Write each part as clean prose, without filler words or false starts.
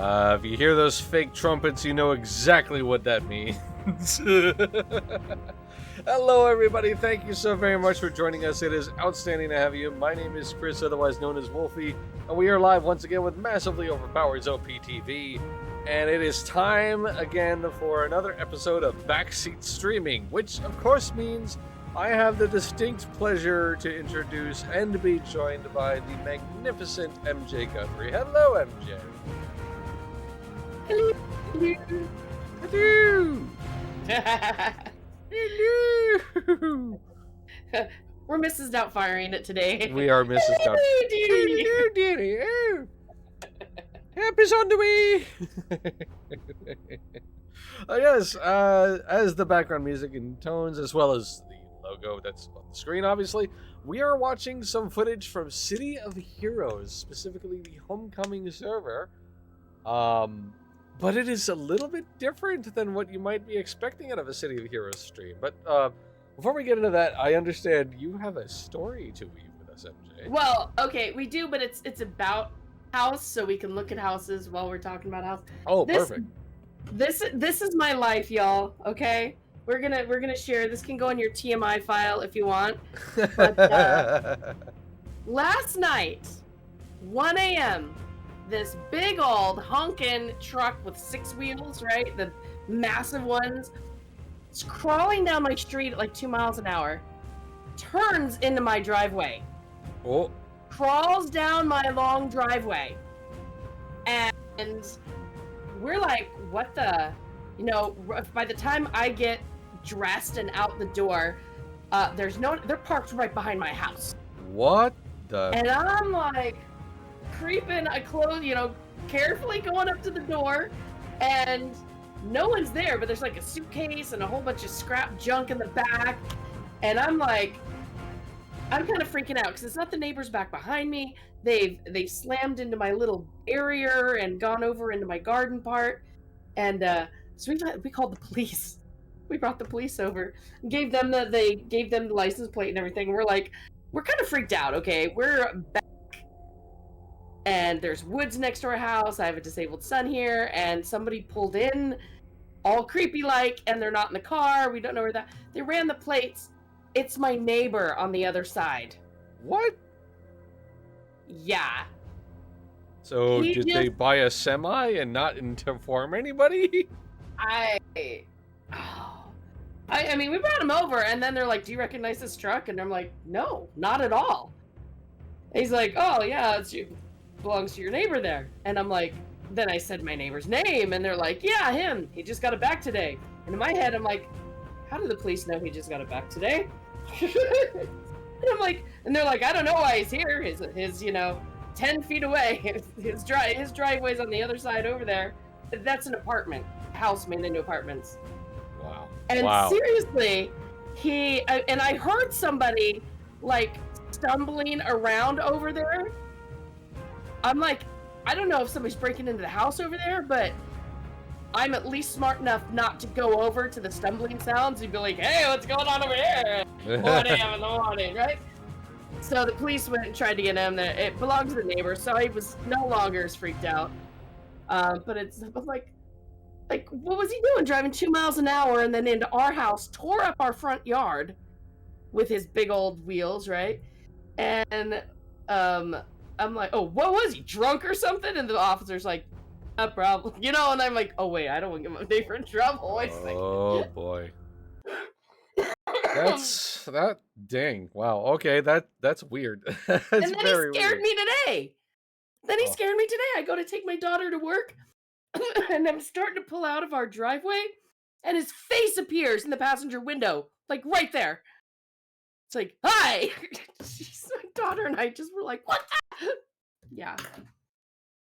If you hear those fake trumpets, you know exactly what that means. Hello, everybody. Thank you so very much for joining us. It is outstanding to have you. My name is Chris, otherwise known as Wolfie, and we are live once again with massively overpowered OPTV. And it is time again for another episode of Backseat Streaming, which of course means I have the distinct pleasure to introduce and be joined by the magnificent MJ Guthrie. Hello, MJ. Hello. Hello. Hello. We're Mrs. Doubtfiring it today. We are Mrs. Doubtfiring. Hello, dearie. Oh. Happy's on the way. Yes, as the background music and tones, as well as the logo that's on the screen, obviously, we are watching some footage from City of Heroes, specifically the Homecoming server. But it is a little bit different than what you might be expecting out of a City of Heroes stream. But before we get into that, I understand you have a story to weave with us, MJ. Well, okay, we do, but it's about house, so we can look at houses while we're talking about house. Oh, perfect. This is my life, y'all. Okay, we're gonna share. This can go in your TMI file if you want. But last night, 1 a.m. this big old honkin' truck with 6 wheels, right? The massive ones. It's crawling down my street at like 2 miles an hour. Turns into my driveway. Oh. Crawls down my long driveway. And we're like, what the? You know, by the time I get dressed and out the door, they're parked right behind my house. What the? And I'm like, creeping, carefully going up to the door, and no one's there, but there's like a suitcase and a whole bunch of scrap junk in the back, and I'm kind of freaking out because it's not the neighbors back behind me. They've slammed into my little area and gone over into my garden part, and so we called the police. We brought the police over, gave them the license plate and everything. We're kind of freaked out. Okay, we're back. And there's woods next to our house. I have a disabled son here, and somebody pulled in all creepy like, and they're not in the car. We don't know where they ran the plates. It's my neighbor on the other side. What? Yeah. So did they buy a semi and not inform anybody? I mean, we brought him over, and then they're like, "Do you recognize this truck?" And I'm like, "No, not at all." And he's like, "Oh yeah, belongs to your neighbor there." And I'm like, then I said my neighbor's name, and they're like, "Yeah, him. He just got it back today." And in my head, I'm like, how do the police know he just got it back today? And I'm like, and they're like, "I don't know why he's here. His 10 feet away. His driveway's on the other side over there." That's an apartment house made into apartments. Wow. And seriously, and I heard somebody like stumbling around over there. I'm like, I don't know if somebody's breaking into the house over there, but I'm at least smart enough not to go over to the stumbling sounds and be like, "Hey, what's going on over here? 1 a.m. in the morning," right? So the police went and tried to get him. It belongs to the neighbor, so I was no longer as freaked out. But it's like, what was he doing? Driving 2 miles an hour and then into our house, tore up our front yard with his big old wheels, right? And I'm like, "Oh, what was he, drunk or something?" And the officer's like, "A problem," and I'm like, "Oh wait, I don't want to get my neighbor in trouble." Oh boy. Dang. Wow. Okay, that's weird. That's and then very he scared weird. me today. I go to take my daughter to work, and I'm starting to pull out of our driveway, and his face appears in the passenger window, like right there. It's like, "Hi!" My daughter and I just were like, "What the?" Yeah.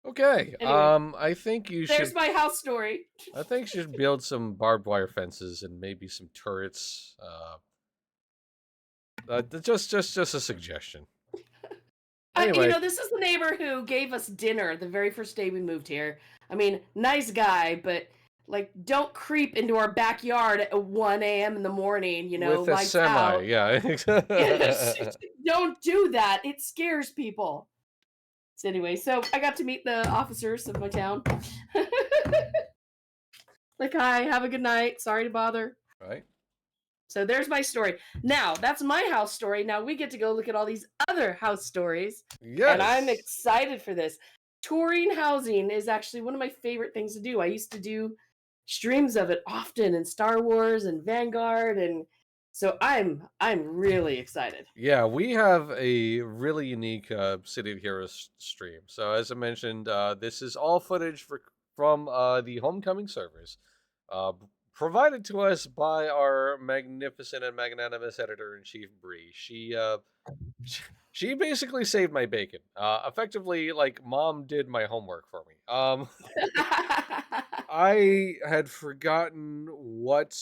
Okay. Anyway, I think you there's should. my house story. I think you should build some barbed wire fences and maybe some turrets. Just a suggestion. Anyway. This is the neighbor who gave us dinner the very first day we moved here. I mean, nice guy, but don't creep into our backyard at 1 a.m. in the morning, With a lights semi, out. yeah. Don't do that. It scares people. So anyway, so I got to meet the officers of my town. Like, hi, have a good night. Sorry to bother. Right? So there's my story. Now, that's my house story. Now we get to go look at all these other house stories. And I'm Yes. excited for this. Touring housing is actually one of my favorite things to do. I used to do streams of it often in Star Wars and Vanguard, and so I'm really excited. Yeah, we have a really unique City of Heroes stream. So as I mentioned, this is all footage from the Homecoming servers, provided to us by our magnificent and magnanimous editor in chief Bree. She basically saved my bacon. Effectively, like mom did my homework for me. I had forgotten what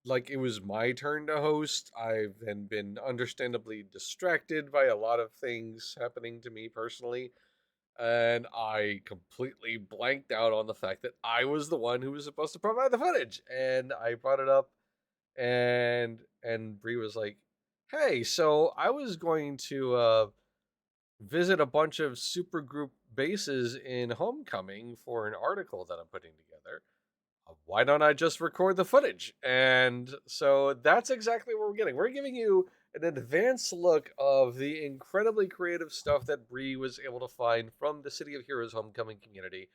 like it was my turn to host. I've then been understandably distracted by a lot of things happening to me personally, and I completely blanked out on the fact that I was the one who was supposed to provide the footage. And I brought it up, and Bree was like, "Hey, so I was going to visit a bunch of supergroup bases in Homecoming for an article that I'm putting together. Why don't I just record the footage?" And so that's exactly what we're getting. We're giving you an advanced look of the incredibly creative stuff that Bree was able to find from the City of Heroes Homecoming community.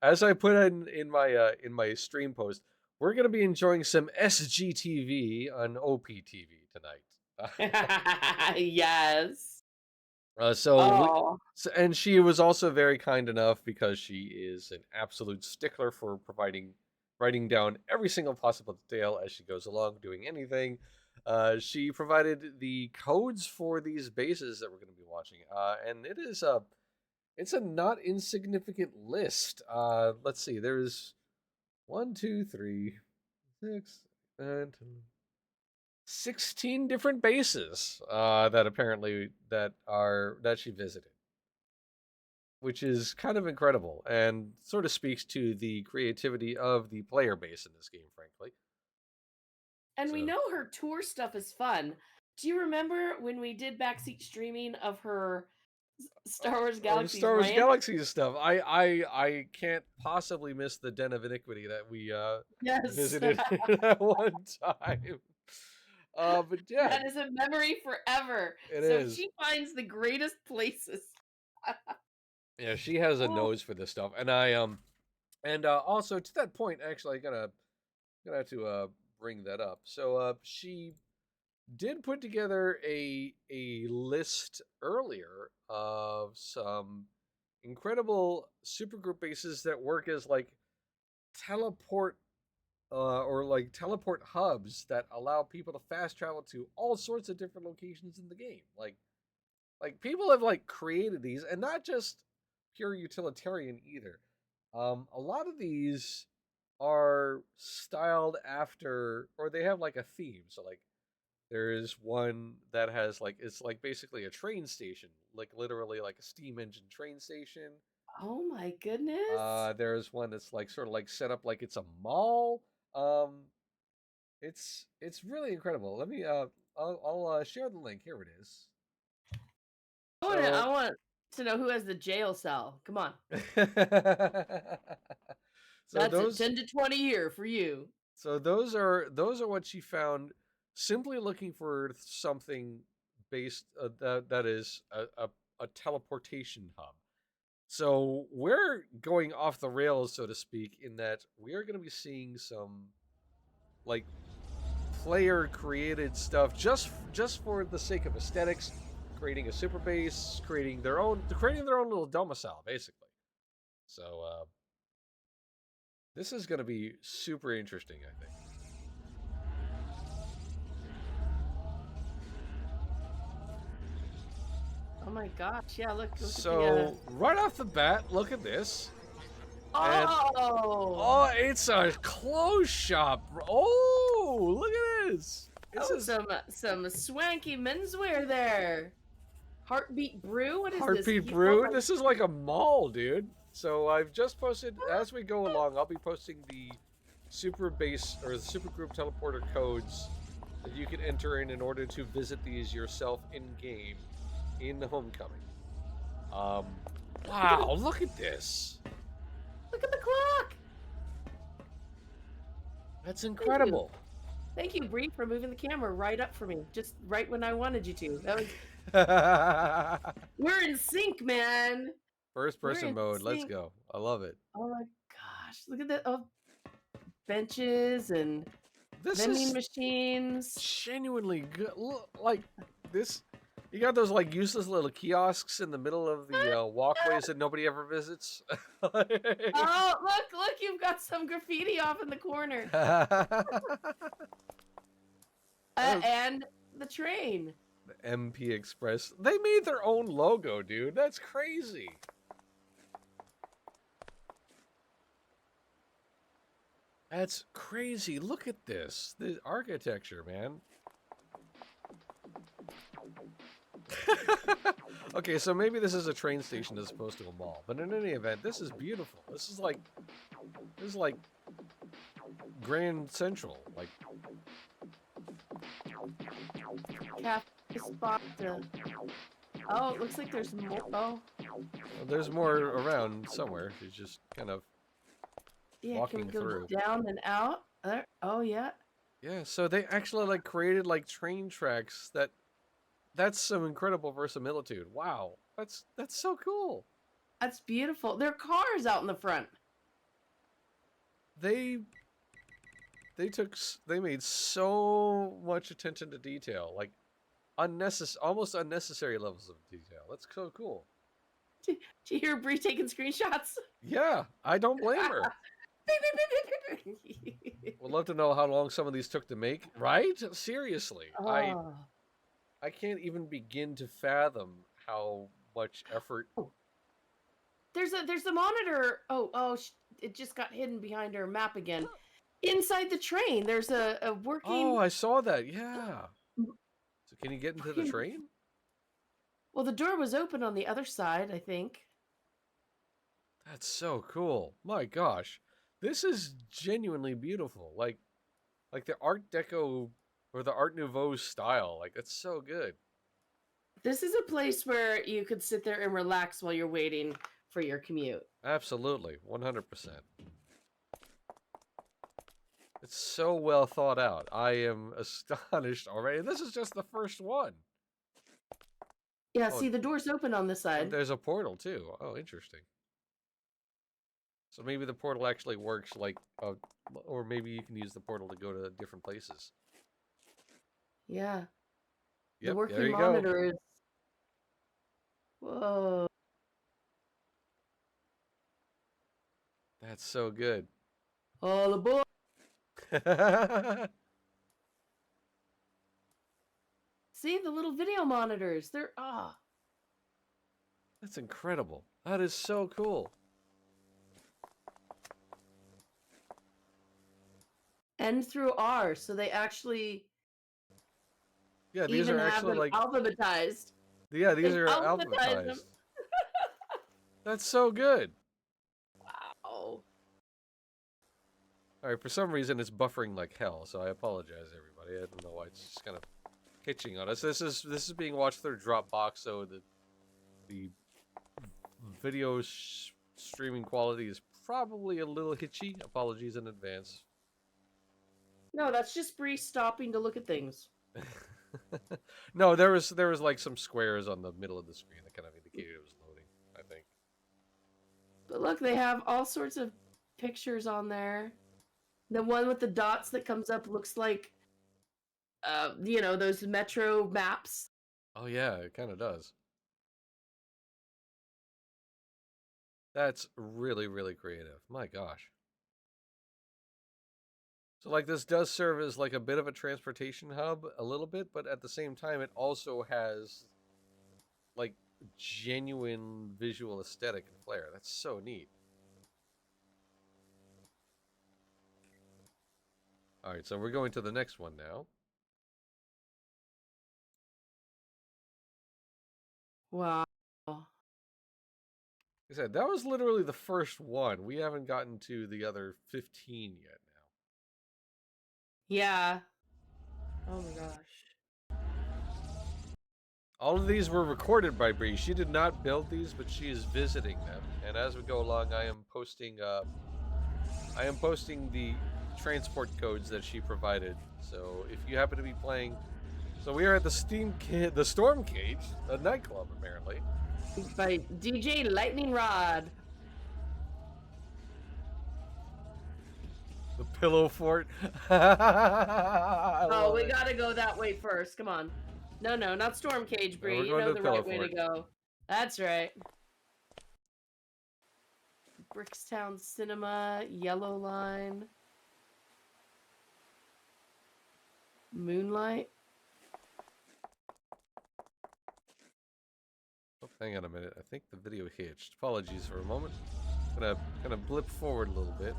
As I put in my stream post, we're going to be enjoying some SGTV on OPTV tonight. Yes. Uh, so we, Oh, and she was also very kind enough because she is an absolute stickler for writing down every single possible detail as she goes along, doing anything. She provided the codes for these bases that we're going to be watching, and it's a not insignificant list. Let's see, there's 1, 2, 3, 6, and 16 different bases that apparently that she visited, which is kind of incredible and sort of speaks to the creativity of the player base in this game, frankly. and we So, know her tour stuff is fun. Do you remember when we did backseat streaming of her Star Wars Galaxy's Star Wars ramp? Galaxy stuff, I can't possibly miss the Den of Iniquity that we Yes. visited at one time. But yeah, That is a memory forever. it So is. she finds the greatest places. Yeah, she has a Oh, nose for this stuff, and and also to that point, actually, gonna have to bring that up. So she did put together a list earlier of some incredible supergroup bases that work as like teleport or like teleport hubs that allow people to fast travel to all sorts of different locations in the game. Like people have like created these, and not just pure utilitarian either. A lot of these are styled after, or they have like a theme. So like there's one that has like it's like basically a train station, like literally like a steam engine train station. oh my goodness. There's one that's like sort of like set up like it's a mall. Um, it's really incredible. Let me I'll share the link. Here it is. I So want to know who has the jail cell. Come on. so That's a those 10 to 20 year for you. those are what she found simply looking for something based that is a teleportation hub. So we're going off the rails, so to speak, in that we are going to be seeing some like player created stuff just for the sake of aesthetics, creating a super base, creating their own little domicile, basically. So this is going to be super interesting, I think. Oh my gosh. Yeah, look at the So right off the bat, look at this, and Oh. oh, it's a clothes shop. Oh, look at this. This Oh, is some swanky menswear there. Heartbeat Brew? What is this? Heartbeat Brew. This is like a mall, dude. So I've just posted as we go along. I'll be posting the super base or the super group teleporter codes that you can enter in order to visit these yourself in game in Homecoming. Um, Look at the wow, look at this. look at the clock. That's Thank you. incredible. Thank you, Bree, for moving the camera right up for me, just right when I wanted you to. That was we're in sync, man. First We're person in mode. Let's sync. go. I love it. Oh my gosh. Look at the benches and This vending is machines. genuinely good. Look, like this, you got those like useless little kiosks in the middle of the walkways that nobody ever visits. Oh, look, you've got some graffiti off in the corner. Oh, And the train. the MP Express. They made their own logo, dude. That's crazy. That's crazy. Look at this. The architecture, man. Okay, so maybe this is a train station as opposed to a mall. But in any event, this is beautiful. This is like Grand Central. Like Cafe spot. Oh, it looks like there's more. Oh, there's more around somewhere. She's just kind of yeah. Can we walking go through. down and out? There. Oh, yeah. Yeah, so they actually like created like train tracks that's some incredible verisimilitude. Wow. That's so cool. That's beautiful. There are cars out in the front. They they made so much attention to detail, like almost unnecessary levels of detail. That's so cool. Do you hear Bree taking screenshots? Yeah, I don't blame her. Would love to know how long some of these took to make, right? Seriously. Oh. I can't even begin to fathom how much effort. There's a monitor. It just got hidden behind her map again. Inside the train, there's a working. Oh, I saw that. Yeah. So can you get into the working- train? Well, the door was open on the other side, I think. That's so cool. My gosh. This is genuinely beautiful. Like the Art Deco or the Art Nouveau style. Like that's so good. This is a place where you could sit there and relax while you're waiting for your commute. Absolutely. 100%. It's so well thought out. I am astonished already. This is just the first one. Yeah, Oh, see, the door's open on this side. there's a portal too. Oh, interesting. So maybe the portal actually works like, or maybe you can use the portal to go to different places. Yeah. The Yep, there working you go. monitor is. Whoa. That's so good. All aboard. See, the little video monitors. They're. That's incredible. That is so cool. N through R, so they actually Yeah, these even are have actually them like, alphabetized. yeah, these They are alphabetize them. alphabetized. That's so good. Wow. All right, for some reason it's buffering like hell, so I apologize, everybody. I don't know why it's just kind of hitching on us. This is being watched through Dropbox, so the video streaming quality is probably a little hitchy. Apologies in advance. No, that's just Bree stopping to look at things. No, there was like some squares on the middle of the screen that kind of indicated it was loading, I think. But look, they have all sorts of pictures on there. The one with the dots that comes up looks like, those metro maps. Oh yeah, it kind of does. That's really, really creative. My gosh. So like this does serve as like a bit of a transportation hub a little bit, but at the same time it also has like genuine visual aesthetic and flair. That's so neat. All right, so we're going to the next one now. Wow. Like I said, that was literally the first one. We haven't gotten to the other 15 yet now. Yeah. Oh my gosh. All of these were recorded by Bree. She did not build these, but she is visiting them. And as we go along, I am posting the transport codes that she provided. So if you happen to be playing, so we are at the Storm Cage, a nightclub apparently. By DJ Lightning Rod. The Pillow Fort. Oh, we gotta go that way first. Come on. No, not Storm Cage, Bree. You know the right way to go. That's right. Brickstown Cinema, Yellow Line, Moonlight. Oh, hang on a minute. I think the video hitched. Apologies for a moment. Gonna blip forward a little bit.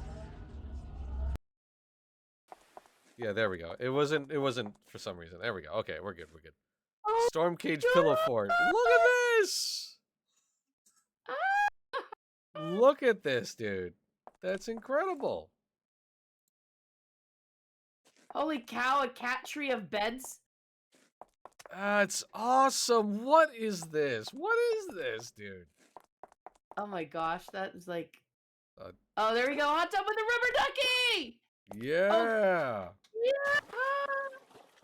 Yeah, there we go. It wasn't for some reason. There we go. Okay, we're good. Oh, Storm Cage Pillow Fort. Look at this! Look at this, dude. That's incredible. Holy cow, a cat tree of beds. It's awesome. What is this? What is this, dude? Oh my gosh, that is like... oh, there we go. Hot tub with a rubber ducky! Yeah. Oh. Yeah.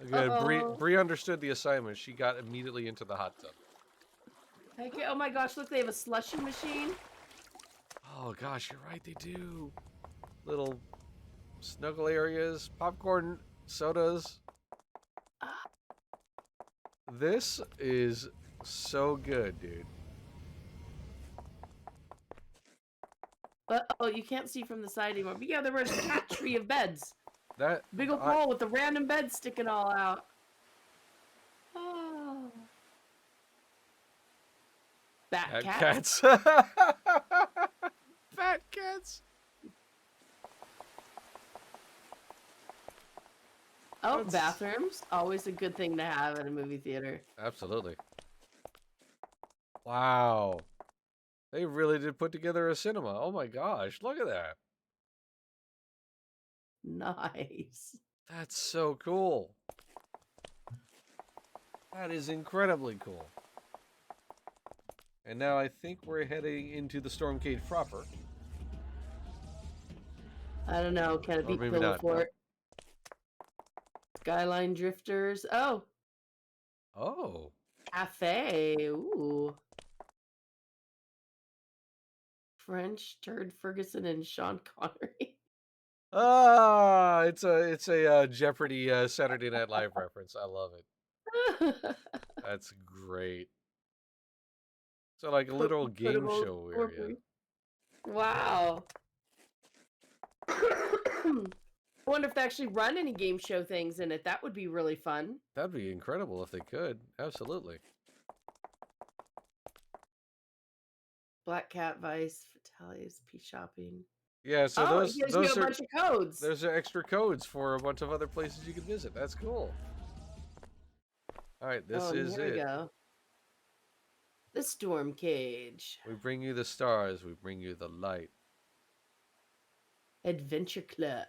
Again, Bree understood the assignment. She got immediately into the hot tub. Okay. Oh my gosh, look, they have a slushing machine. Oh gosh, you're right, they do. Little snuggle areas, popcorn, sodas. This is so good, dude. Oh, you can't see from the side anymore. But yeah, there was a cat tree of beds. That big old wall with the random beds sticking all out. Oh. Bat cats. Fat cats. Oh, bathrooms. Always a good thing to have at a movie theater. Absolutely. Wow. They really did put together a cinema. Oh my gosh, look at that. Nice. That's so cool. That is incredibly cool. And now I think we're heading into the Storm Cage proper. I don't know. Can it be Pillow Fort? No. Skyline Drifters. Oh. Oh. Cafe. Ooh. French, Turd Ferguson, and Sean Connery. Ah, it's a Jeopardy Saturday Night Live reference. I love it. That's great. So like a little game show area. Wow. I wonder if they actually run any game show things in it. That would be really fun. That'd be incredible if they could. Absolutely. Black Cat Vice, Fatalities, P Shopping. Yeah, so those are a bunch of codes. Those are extra codes for a bunch of other places you can visit. That's cool. All right, this is here it. We go. The Storm Cage. We bring you the stars. We bring you the light. Adventure Club.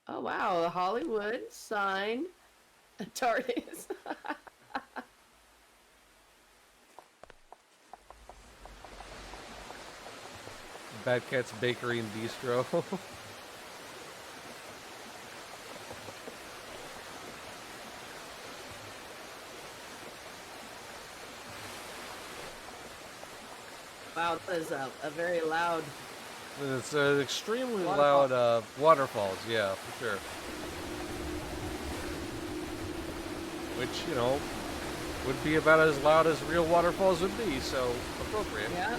Oh wow, a Hollywood sign. A TARDIS. Bad Cat's Bakery and Bistro. Wow, that is a very loud... It's an extremely loud waterfalls, yeah, for sure. Which, you know, would be about as loud as real waterfalls would be, so appropriate. Yeah.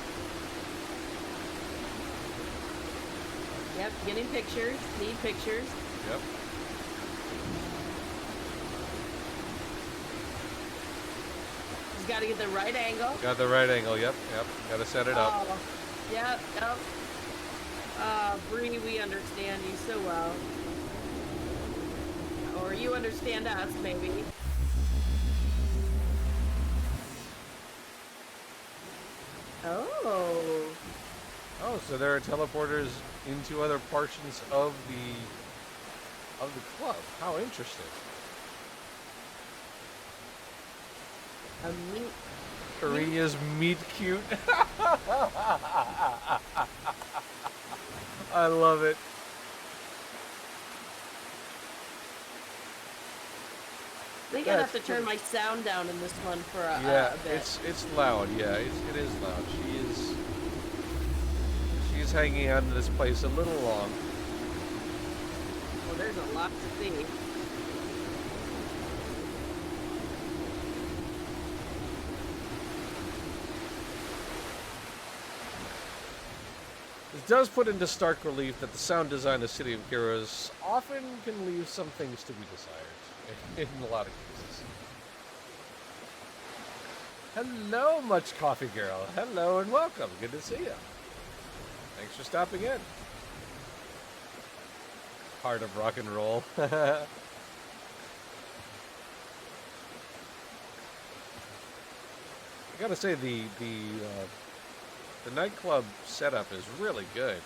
Yep, getting pictures. Need pictures. Yep. He's got to get the right angle. Got the right angle, yep. Got to set it up. Yep. Bree, we understand you so well. Or you understand us, maybe. Oh. Oh, so there are teleporters into other portions of the club. How interesting. A meat. Karina's meat cute. I love it. I think I'd have to turn my sound down in this one for a bit. it's loud. Yeah, it is loud. She's hanging out in this place a little long. Well, there's a lot to see. It does put into stark relief that the sound design of City of Heroes often can leave some things to be desired in a lot of cases. Hello, Much Coffee Girl. Hello and welcome. Good to see you. Thanks for stopping in. Heart of rock and roll. I gotta say the nightclub setup is really good.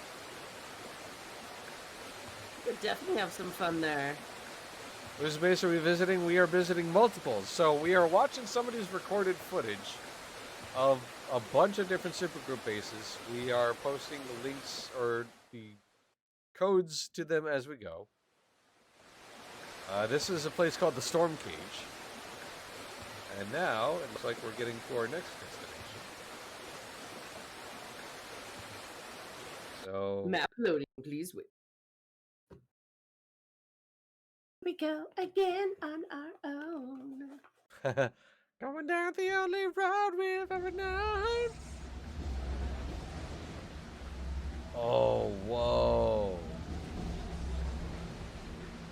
Could definitely have some fun there. Which base are we visiting? We are visiting multiples. So we are watching somebody's recorded footage of a bunch of different supergroup bases. We are posting the links or the codes to them as we go. This is a place called the Storm Cage. And now it looks like we're getting to our next destination. So Map loading, please wait. We go again on our own. going down the only road we've ever known. Oh, whoa.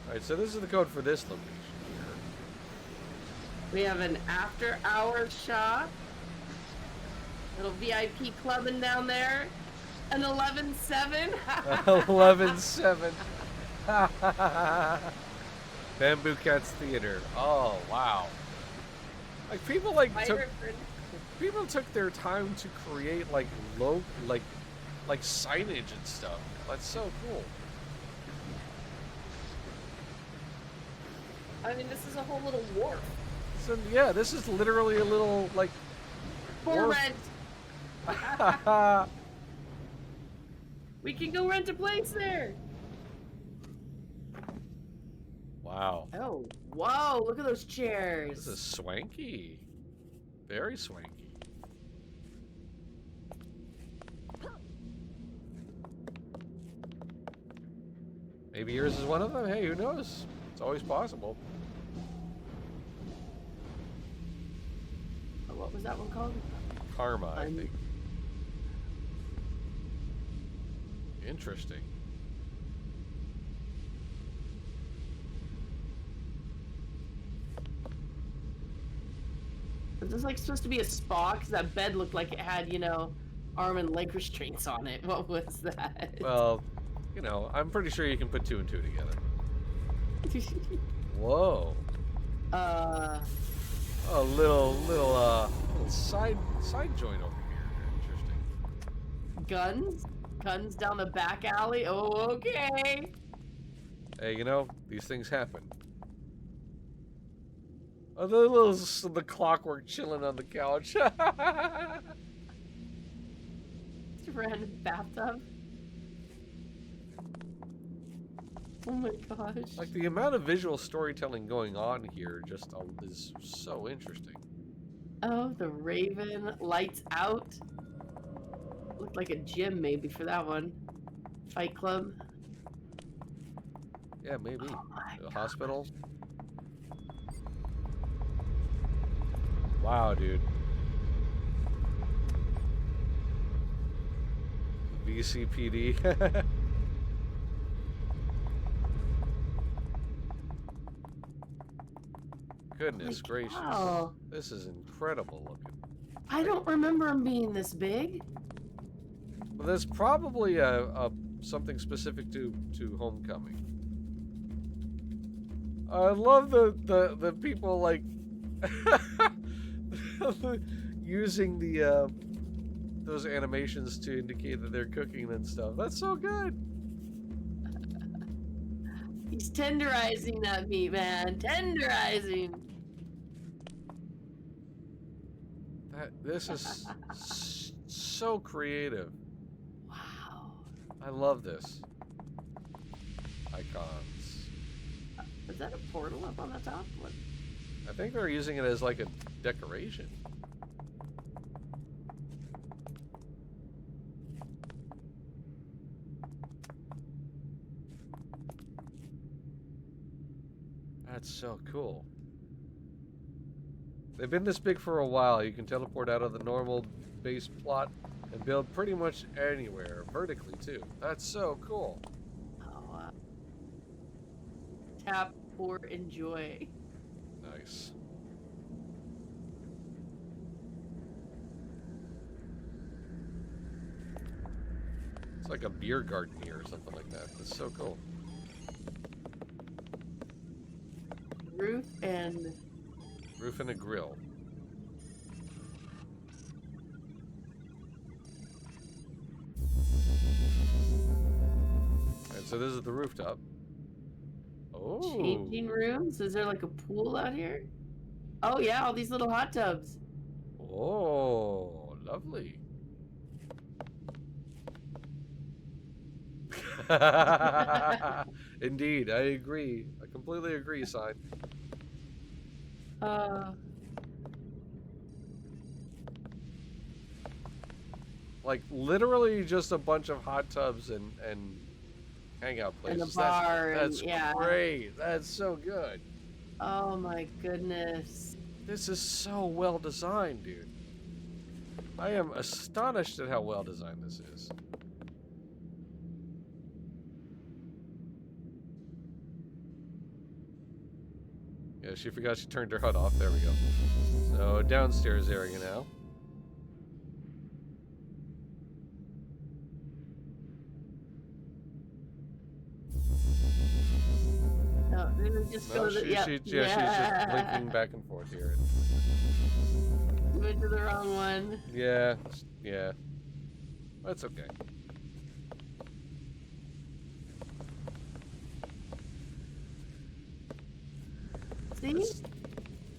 Alright, so this is the code for this location here. We have an after-hours shop. Little VIP clubbing down there. An 11-7. 11-7. Bamboo Cats Theater. Oh, wow. Like people people took their time to create like signage and stuff. That's so cool. I mean, this is a whole little wharf. So yeah, this is literally a little like For wharf. rent. We can go rent a place there. Wow. Oh, whoa, look at those chairs. This is swanky. Very swanky. Maybe yours is one of them. Hey, who knows? It's always possible. What was that one called? Karma, I think. Interesting. Is this like supposed to be a spa? Because that bed looked like it had, you know, arm and leg restraints on it. What was that? Well, you know, I'm pretty sure you can put 2 and 2 together. Whoa. A little side joint over here. Interesting. Guns down the back alley. Oh, okay. Hey, you know, these things happen. Oh, the clockwork chilling on the couch. Random bathtub. Oh my gosh. Like the amount of visual storytelling going on here just is so interesting. Oh, the Raven lights out. Looked like a gym maybe for that one. Fight Club. Yeah, maybe. Oh The hospital. Wow, dude. VCPD. Goodness gracious. Wow. This is incredible looking. I don't remember them being this big. Well, there's probably a something specific to Homecoming. I love the people like using the those animations to indicate that they're cooking and stuff. That's so good. He's tenderizing that meat, man. Tenderizing. This is so creative. Wow. I love this. Icons. Is that a portal up on the top? What? I think they're using it as like a decoration. That's so cool. They've been this big for a while. You can teleport out of the normal base plot and build pretty much anywhere, vertically too. That's so cool. Oh, tap or enjoy. Nice. It's like a beer garden here or something like that. That's so cool. Roof and a grill. And so this is the rooftop. Oh. changing rooms. Is there like a pool out here? Oh yeah, all these little hot tubs. Oh, lovely. Indeed, I agree. I completely agree, Sign. Like literally just a bunch of hot tubs and hangout places. And a bar. That's and, yeah. great. That's so good. Oh my goodness. This is so well designed, dude. I am astonished at how well designed this is. Yeah, she forgot she turned her HUD off. There we go. So, downstairs area now. No, just No, go to the, she's just blinking back and forth here. Went to the wrong one. Yeah, yeah. That's okay. See?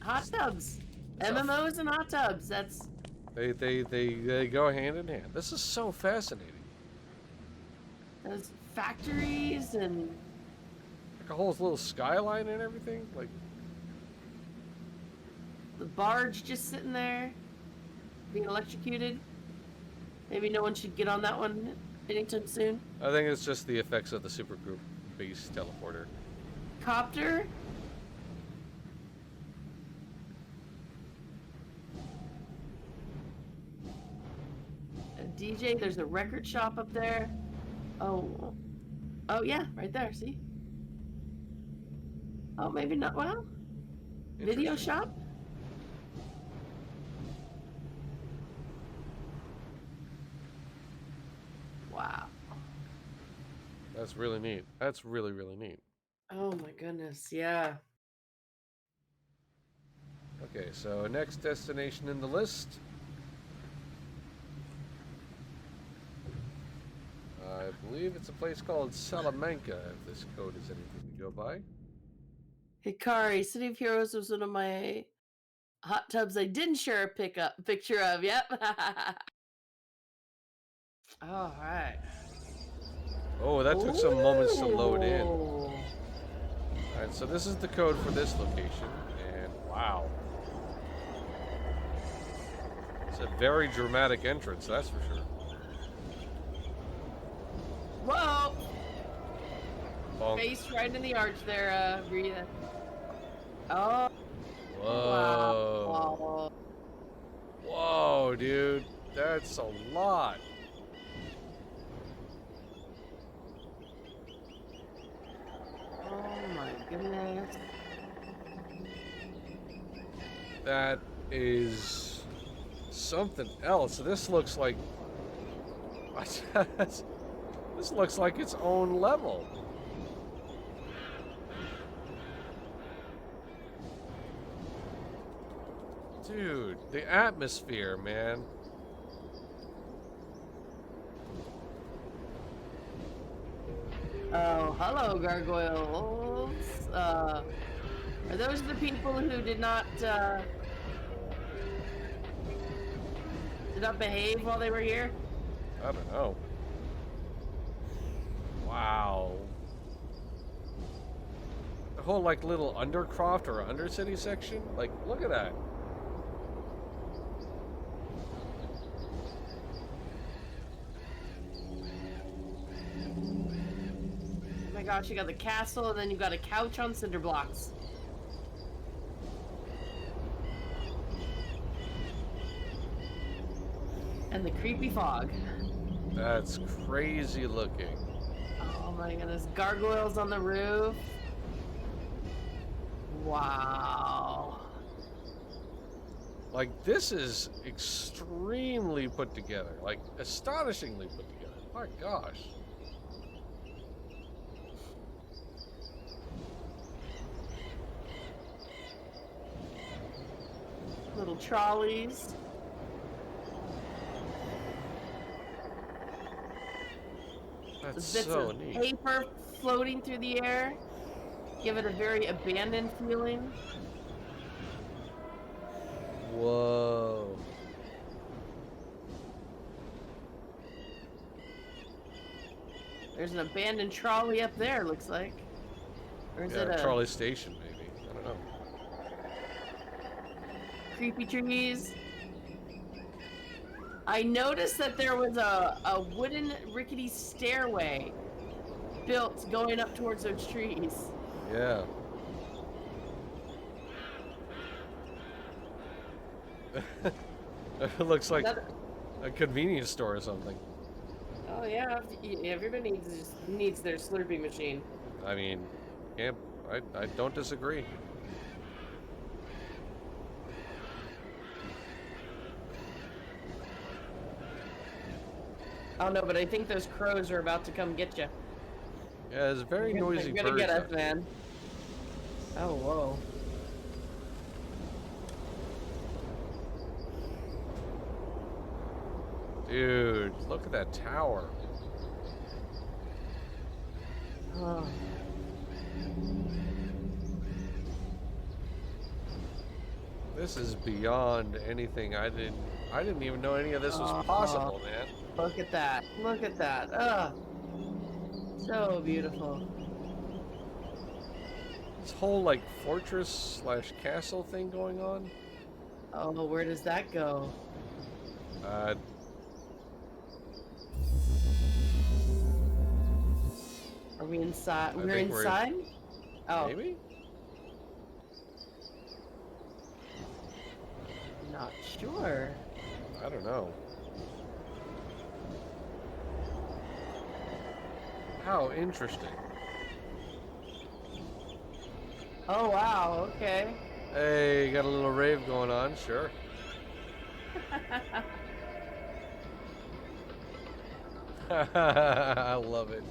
Hot tubs. MMOs and hot tubs. That's They go hand in hand. This is so fascinating. those factories and Like a whole little skyline and everything. Like the barge just sitting there being electrocuted. Maybe no one should get on that one anytime soon. I think it's just the effects of the supergroup base teleporter. Copter. A DJ. There's a record shop up there. Oh, oh yeah, right there. See? Oh, maybe not. Well, video Interesting. shop. Wow. That's really neat. That's really, really neat. Oh my goodness. Yeah. Okay, so next destination in the list. I believe it's a place called Salamanca, if this code is anything to go by. Hikari, City of Heroes was one of my hot tubs I didn't share a picture of. Yep. All right. Oh, that took some moments to load in. Ooh. Alright, so this is the code for this location, and wow. It's a very dramatic entrance, that's for sure. Whoa! Bonk. Face right in the arch there, Rita. Oh. Whoa. Wow. Whoa, dude. That's a lot. Oh my goodness. That is something else. This looks like this looks like its own level. Dude, the atmosphere, man. Oh, hello, gargoyles. Are those the people who did not not behave while they were here? I don't know. Wow. The whole like little Undercroft or Undercity section. Like, look at that. Oh my gosh, you got the castle, and then you got a couch on cinder blocks. And the creepy fog. That's crazy looking. Oh my goodness, gargoyles on the roof. Wow. Like, this is extremely put together. Like, astonishingly put together. My gosh. Little trolleys. That's Bits so of neat. paper floating through the air. Give it a very abandoned feeling. Whoa. There's an abandoned trolley up there, looks like. Or is Yeah, it a trolley station, maybe. I don't know. creepy trees? I noticed that there was a wooden rickety stairway built going up towards those trees. Yeah. It looks like a convenience store or something. Oh yeah, everybody needs their Slurpee machine. I mean, yeah, I don't disagree. Oh no, but I think those crows are about to come get you. Yeah, it's very noisy They're gonna birds get us, out here. man. Oh whoa. Dude, look at that tower. Oh. This is beyond anything. I didn't even know any of this was possible, man. Look at that. Look at that. Ugh. So beautiful. This whole like fortress / castle thing going on. Oh, where does that go? Are we inside? We're think we're in- inside? Oh, Maybe? not sure. I don't know. How interesting. Oh wow, okay. Hey, you got a little rave going on, sure. I love it.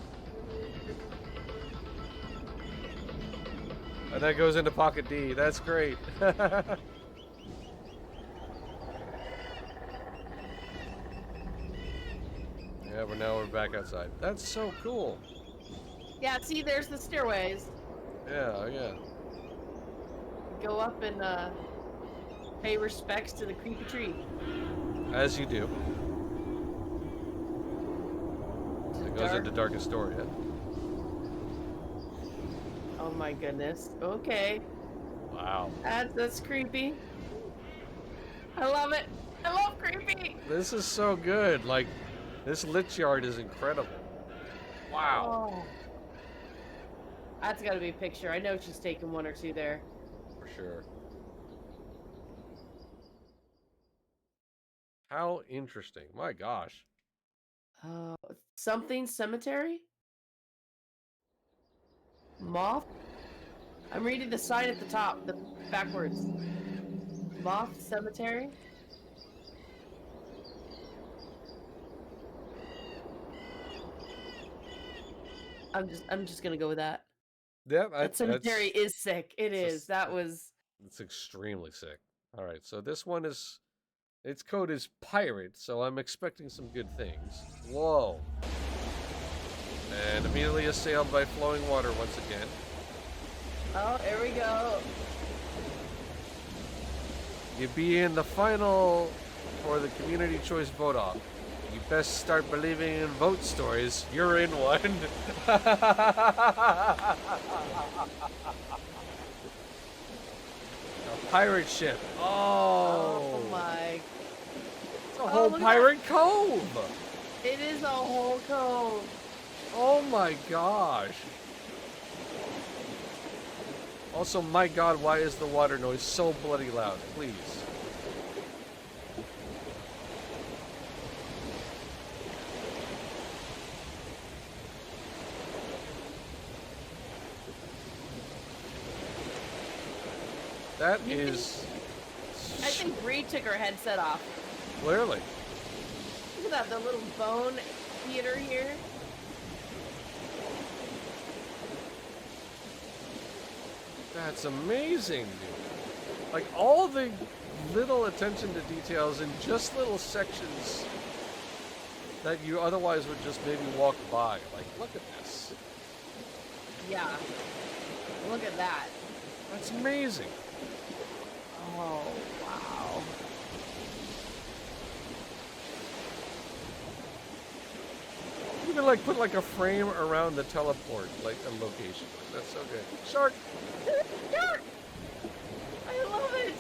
And that goes into Pocket D. That's great. Yeah, but now we're back outside. That's so cool. Yeah, see, there's the stairways. Yeah, yeah. Go up and pay respects to the creepy tree. As you do. It goes into Darkest Story, yeah. Oh my goodness. Okay. Wow. That's creepy. I love it. I love creepy. This is so good. Like, this lich yard is incredible. Wow. Oh. That's got to be a picture. I know she's taken one or two there. For sure. How interesting. My gosh. Something cemetery? Moth? I'm reading the sign at the top, the backwards. Moth cemetery? I'm just gonna go with that. Yeah, That cemetery is sick. It is. That was. It's extremely sick. All right, so this one is, its code is pirate, so I'm expecting some good things. Whoa. And immediately assailed by flowing water once again. Oh, here we go. You be in the final for the community choice vote off. You best start believing in vote stories. You're in one. A pirate ship. Oh Oh. my. It's a whole look at pirate cove. It is a whole cove. Oh my gosh. Also, my god, why is the water noise so bloody loud? Please. That is... I think Bree took her headset off. Clearly. Look at that, the little bone theater here. That's amazing, dude. Like, all the little attention to details in just little sections that you otherwise would just maybe walk by. Like, look at this. Yeah. Look at that. That's amazing. Oh, wow. You can, like, put, like, a frame around the teleport, like, a location. That's so good. Shark! Shark! I love it!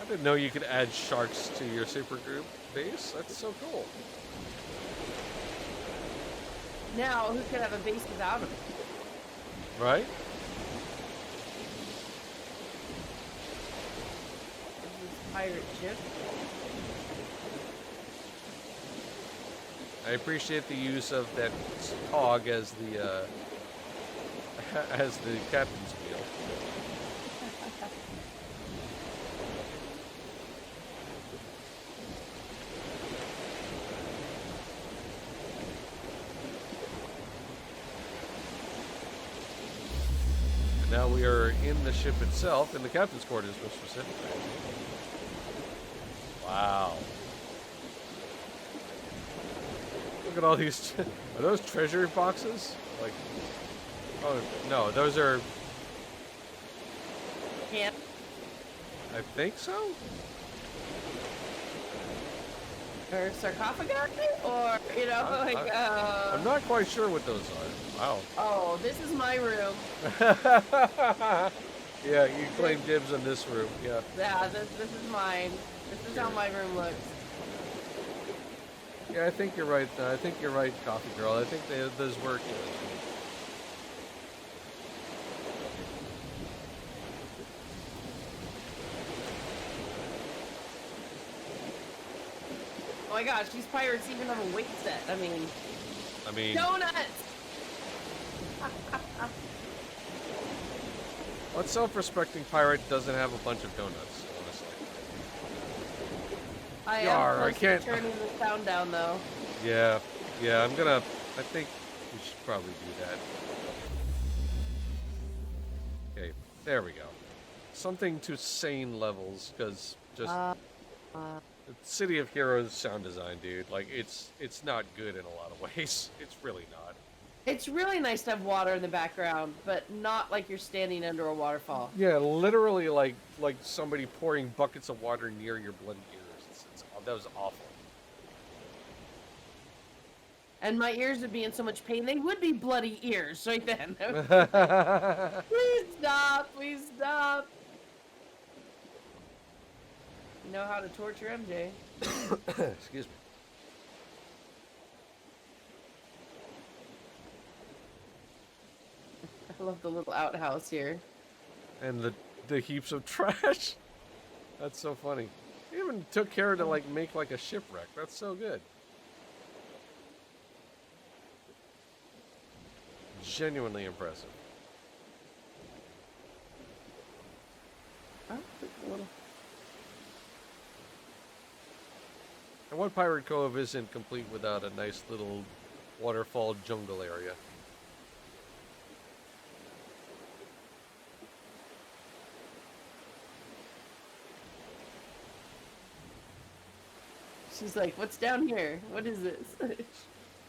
I didn't know you could add sharks to your supergroup base. That's so cool. Now, who could have a base without him? Right? This pirate ship. I appreciate the use of that cog as the as the captain's wheel. And now we are in the ship itself, in the captain's quarters, most specifically. Wow. Look at all these. Are those treasure boxes? Like, oh no, those are. Yeah. I think so. Or sarcophagi? Or, you know, I'm not quite sure what those are. Wow. Oh, this is my room. Yeah, you claim dibs on this room. Yeah. Yeah, this is mine. This is how my room looks. Yeah, I think you're right. I think you're right, Coffee Girl. I think those work. Oh my gosh, these pirates even have a weight set. I mean, donuts! What self-respecting pirate doesn't have a bunch of donuts, honestly? I Yar, am I close can't- to turning the sound down though. Yeah, I think we should probably do that. Okay, there we go. Something to sane levels, because just... the City of Heroes sound design, dude, like, it's not good in a lot of ways. It's really not. It's really nice to have water in the background, but not like you're standing under a waterfall. Yeah, literally like somebody pouring buckets of water near your bloody ears. That was awful. And my ears would be in so much pain, they would be bloody ears right then. Please stop, please stop. You know how to torture MJ. Excuse me. I love the little outhouse here. And the heaps of trash. That's so funny. He even took care to like make like a shipwreck. That's so good. Genuinely impressive. Oh, a little. And what Pirate Cove isn't complete without a nice little waterfall jungle area? She's like, what's down here? What is this?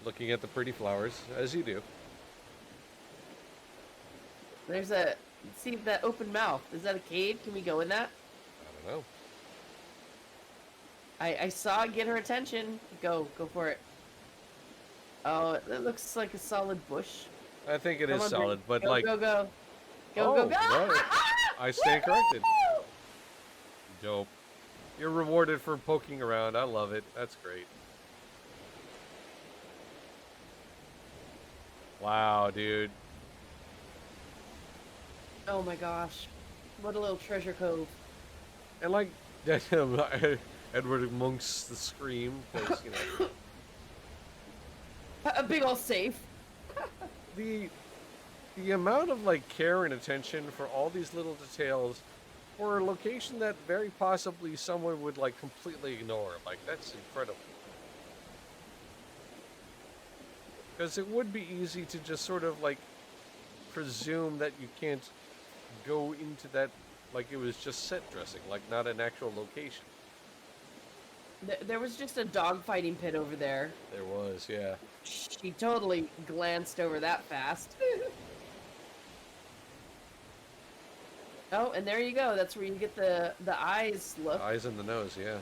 Looking at the pretty flowers, as you do. There's a, see that open mouth. Is that a cave? Can we go in that? Well, I saw it get her attention. Go for it. Oh, it looks like a solid bush. I think it Come is on, solid, but go, like, go, go. Go, oh, go, go. right. I stand corrected. Dope. You're rewarded for poking around. I love it. That's great. Wow, dude. Oh my gosh. What a little treasure cove. And like Edward Monk's the scream, because you know A big old safe. the the amount of like care and attention for all these little details for a location that very possibly someone would like completely ignore. Like that's incredible. Because it would be easy to just sort of like presume that you can't go into that like it was just set dressing, like not an actual location. There was just a dogfighting pit over there. There was, yeah. She totally glanced over that fast. Oh, and there you go. That's where you get the eyes look. The eyes and the nose, yeah.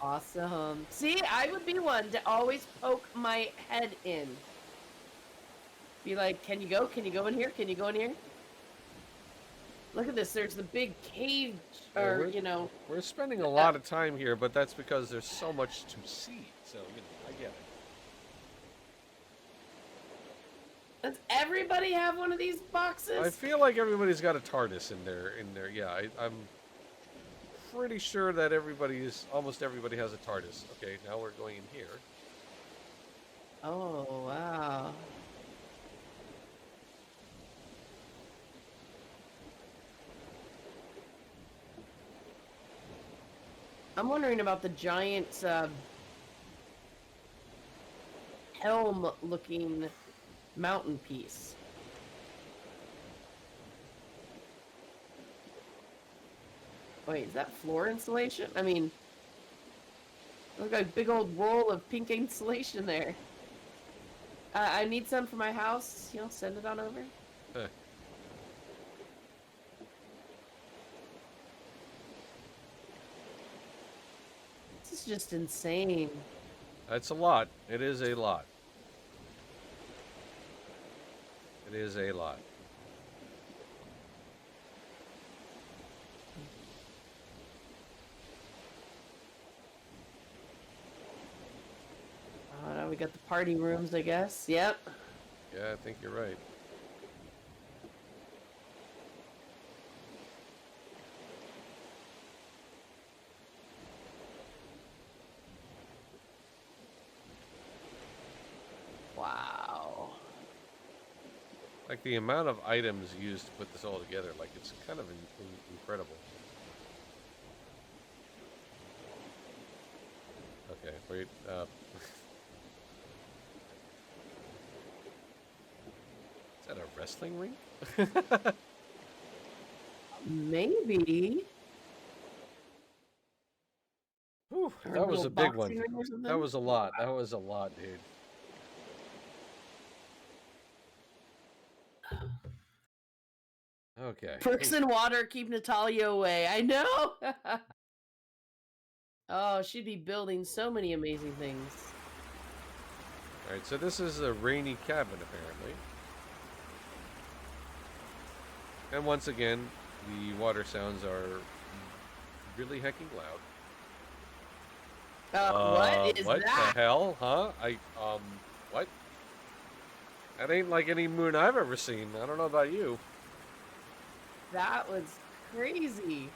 Awesome. See, I would be one to always poke my head in. Be like, can you go? Can you go in here? Can you go in here? Look at this. There's the big cage, or, you know. We're spending a lot of time here, but that's because there's so much to see. So, you know, I get it. Does everybody have one of these boxes? I feel like everybody's got a TARDIS in there. Yeah, I'm pretty sure that almost everybody has a TARDIS. Okay, now we're going in here. Oh, wow. I'm wondering about the giant helm-looking mountain piece. Wait, is that floor insulation? I mean, look like a big old roll of pink insulation there. I need some for my house. You'll send it on over. Huh. This is just insane. That's a lot. It is a lot. It is a lot. Now we got the party rooms, I guess. Yep. Yeah, I think you're right. Wow. Like the amount of items used to put this all together, like it's kind of incredible. Okay, wait. Is that a wrestling ring? Maybe. Whew, Or that was little a big boxing one. ring or something? That was a lot. That was a lot, dude. Okay. Bricks and water keep Natalia away. I know. Oh, she'd be building so many amazing things. All right, so this is a rainy cabin, apparently. And once again, the water sounds are really hecking loud. What is what that? the hell, huh? What? That ain't like any moon I've ever seen. I don't know about you. That was crazy.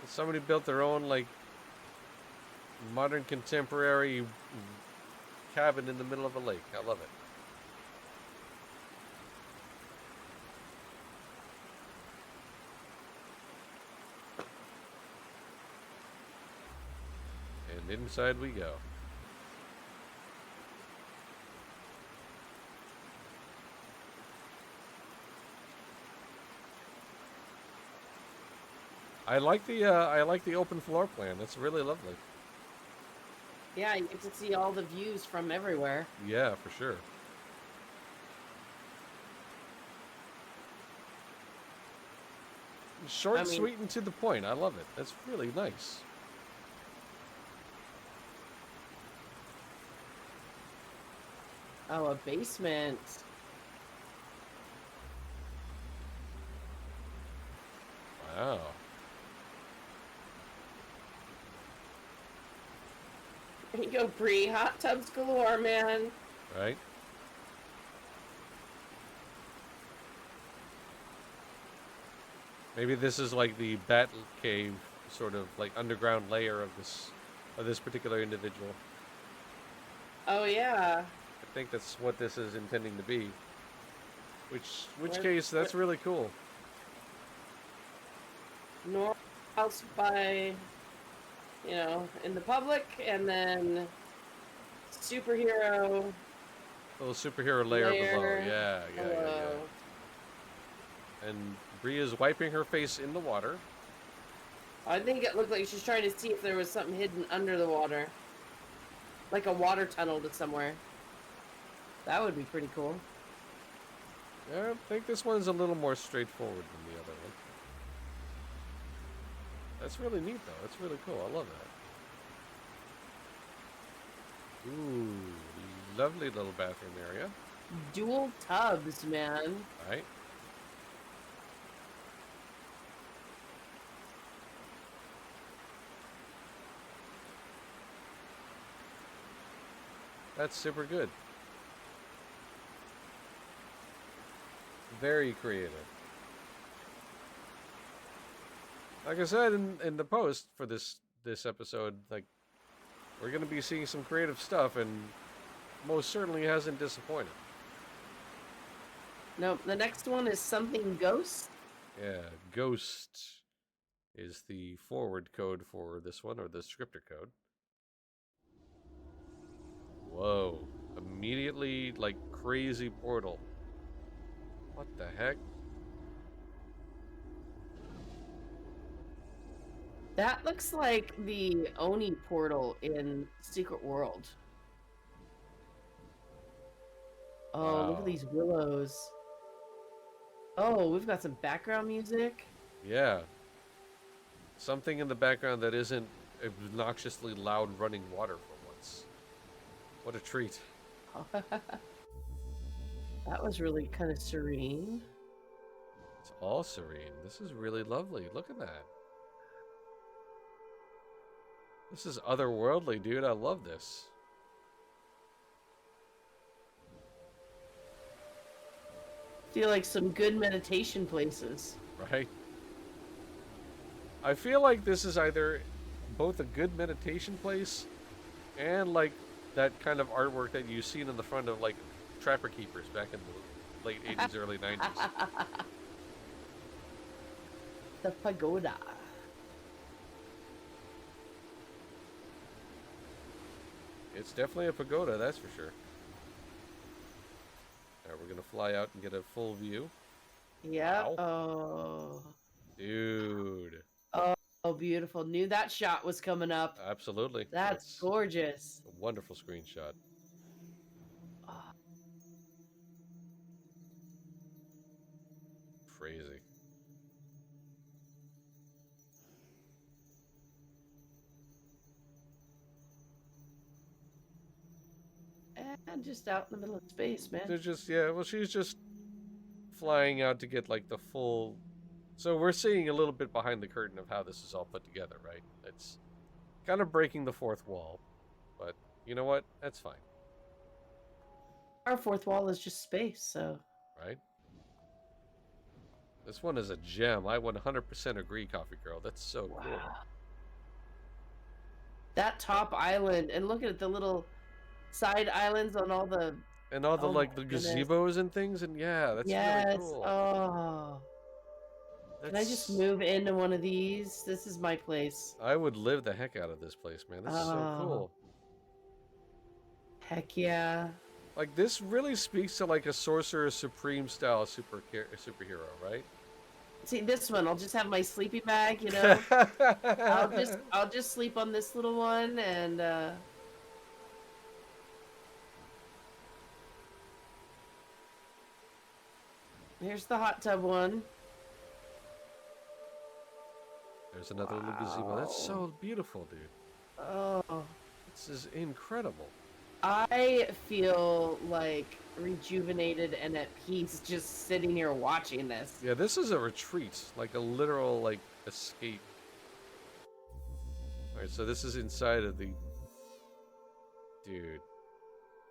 Somebody built their own, like, modern contemporary cabin in the middle of a lake. I love it. And inside we go. I like the open floor plan. That's really lovely. Yeah, you get to see all the views from everywhere. Yeah, for sure. I Short, mean, sweet, and to the point. I love it. That's really nice. oh, a basement. Wow. There you go, Bree. Hot tubs galore, man. Right? Maybe this is like the bat cave sort of like underground layer of this particular individual. Oh yeah. I think that's what this is intending to be. Which Where, case where, that's really cool. north house by, in the public, and then superhero Little superhero layer below. layer below. And Bree is wiping her face in the water. I think it looked like she's trying to see if there was something hidden under the water, like a water tunnel to somewhere. That would be pretty cool. Yeah, I think this one's a little more straightforward than the other one. That's really neat, though. That's really cool. I love that. Ooh, lovely little bathroom area. Dual tubs, man. Right? That's super good. Very creative. Like I said in the post for this episode, like we're gonna be seeing some creative stuff, and most certainly hasn't disappointed. No, the next one is something ghost. Yeah, Ghost is the forward code for this one, or the scripter code. Whoa. Immediately, like, crazy portal. What the heck? That looks like the Oni portal in Secret World. Oh, look at Wow. these willows. Oh, we've got some background music. Yeah. Something in the background that isn't obnoxiously loud running water for once. What a treat. That was really kind of serene. It's all serene. This is really lovely. Look at that. This is otherworldly, dude. I love this. Feel like some good meditation places. Right? I feel like this is either both a good meditation place and like that kind of artwork that you've seen in the front of like Trapper Keepers back in the late 80s, early 90s. The pagoda. It's definitely a pagoda, that's for sure. Alright, we're gonna fly out and get a full view. Yeah. Wow. Oh. Dude. Oh, beautiful. Knew that shot was coming up. Absolutely. That's gorgeous. A wonderful screenshot. Oh. Crazy. And just out in the middle of space, man. They're just, yeah, well, she's just flying out to get like the full. So we're seeing a little bit behind the curtain of how this is all put together, right? It's kind of breaking the fourth wall, but you know what? That's fine, Our fourth wall is just space, so. right? This one is a gem. I 100% agree, Coffee Girl. That's so Wow. cool. That top island, and look at the little side islands on all the. And all the Oh like my the goodness. gazebos and things, and yeah, that's Yes. really cool. Oh. Can I just move into one of these? This is my place. I would live the heck out of this place, man. This is so Oh. cool. Heck yeah. Like this really speaks to like a Sorcerer Supreme style superhero, right? See this one, I'll just have my sleepy bag, I'll just sleep on this little one, and Here's the hot tub one. There's another little gazebo. That's so beautiful, dude. Oh. This is incredible. I feel like rejuvenated and at peace just sitting here watching this. Yeah, this is a retreat, like a literal like escape. All right, so this is inside of the dude.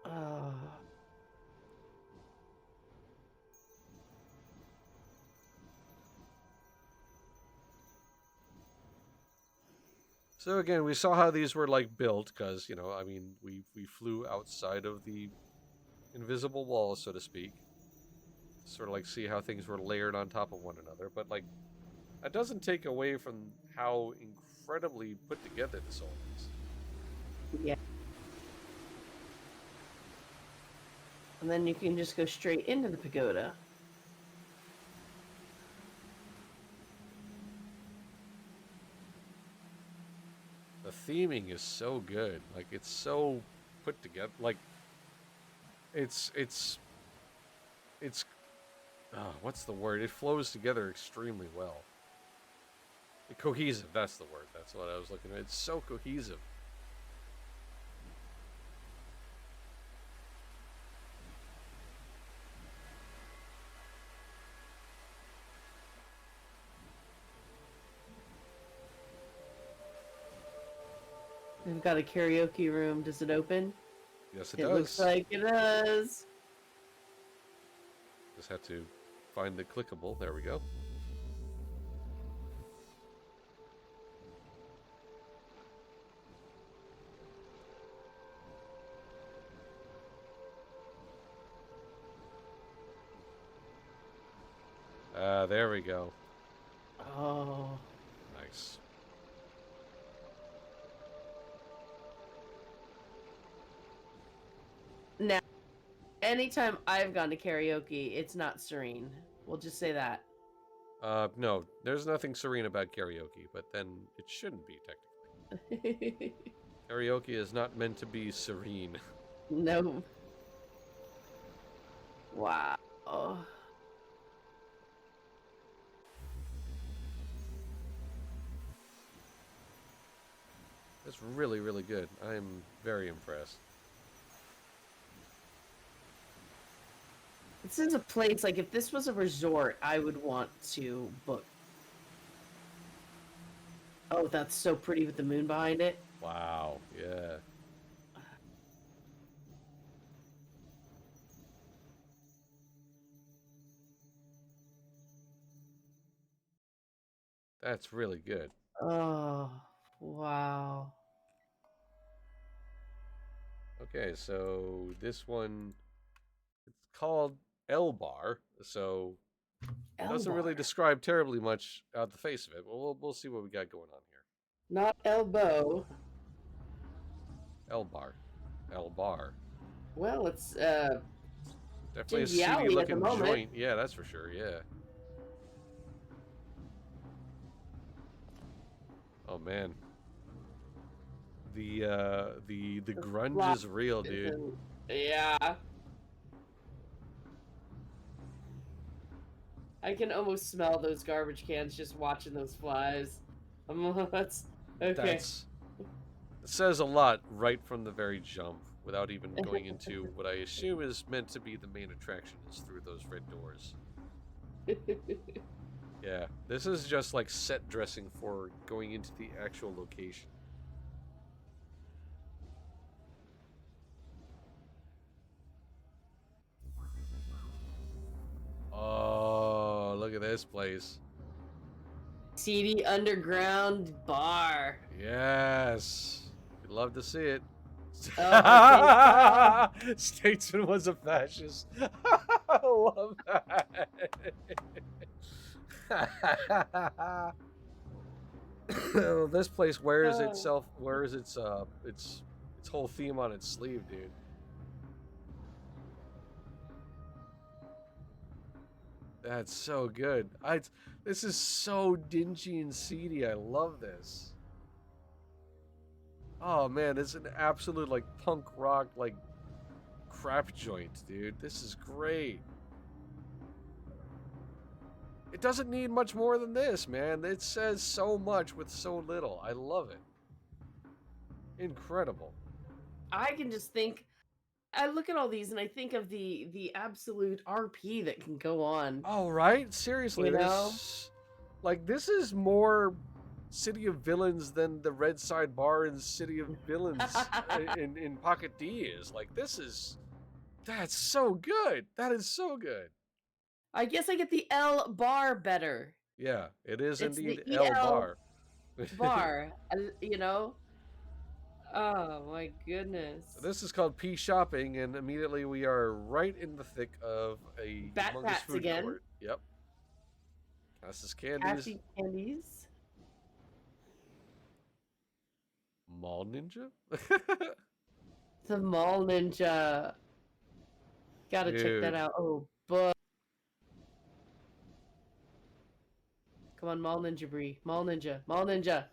Oh. So again, we saw how these were like built because, you know, I mean, we flew outside of the invisible wall, so to speak. Sort of like see how things were layered on top of one another, but like that doesn't take away from how incredibly put together this all is. Yeah. And then you can just go straight into the pagoda. The theming is so good. Like it's so put together. Like it's what's the word? It flows together extremely well. Cohesive, that's the word. That's what I was looking at. It's so cohesive. We've got a karaoke room. Does it open? Yes, it It does. looks like it does. Just have to find the clickable. There we go. There we go. Oh. Nice. Now, anytime I've gone to karaoke, it's not serene. We'll just say that. No, there's nothing serene about karaoke, but then it shouldn't be technically. Karaoke is not meant to be serene. No. Wow. That's really, really good. I'm very impressed. This is a place, like, if this was a resort, I would want to book. Oh, that's so pretty with the moon behind it. Wow, yeah. That's really good. Oh, wow. Okay, so this one, it's called L Bar, so it doesn't really Elbar. describe terribly much out the face of it. But we'll see what we got going on here. Not elbow. L Bar. L Bar. Well, it's Definitely a Dingy Alley seedy at the looking moment. joint. Yeah, that's for sure, yeah. Oh man. The grunge is real, dude. Yeah. I can almost smell those garbage cans just watching those flies. That's okay. It says a lot right from the very jump, without even going into what I assume is meant to be the main attraction, is through those red doors. Yeah, this is just like set dressing for going into the actual location. Oh, look at this place. Seedy underground bar. Yes. We'd love to see it. Oh, Statesman was a fascist. I love that. This place wears its whole theme on its sleeve, dude. That's so good. This is so dingy and seedy. I love this. Oh man, it's an absolute like punk rock like crap joint, dude. This is great. It doesn't need much more than this, man. It says so much with so little. I love it. Incredible. I can just think. I look at all these and I think of the absolute RP that can go on. Oh, right? Seriously, You know? like this is more City of Villains than the Red Side Bar in City of Villains in Pocket D is. Like that's so good. That is so good. I guess I get the L bar better. Yeah, it is It's the indeed L EL Bar. bar. You know? Oh my goodness. This is called P Shopping, and immediately we are right in the thick of a Bat humongous Pats food again. court. Yep. This candies. Happy candies. Mall Ninja? The Mall Ninja. Gotta check that Dude. out. Oh, but come on, Mall Ninja Bree. Mall Ninja. Mall Ninja.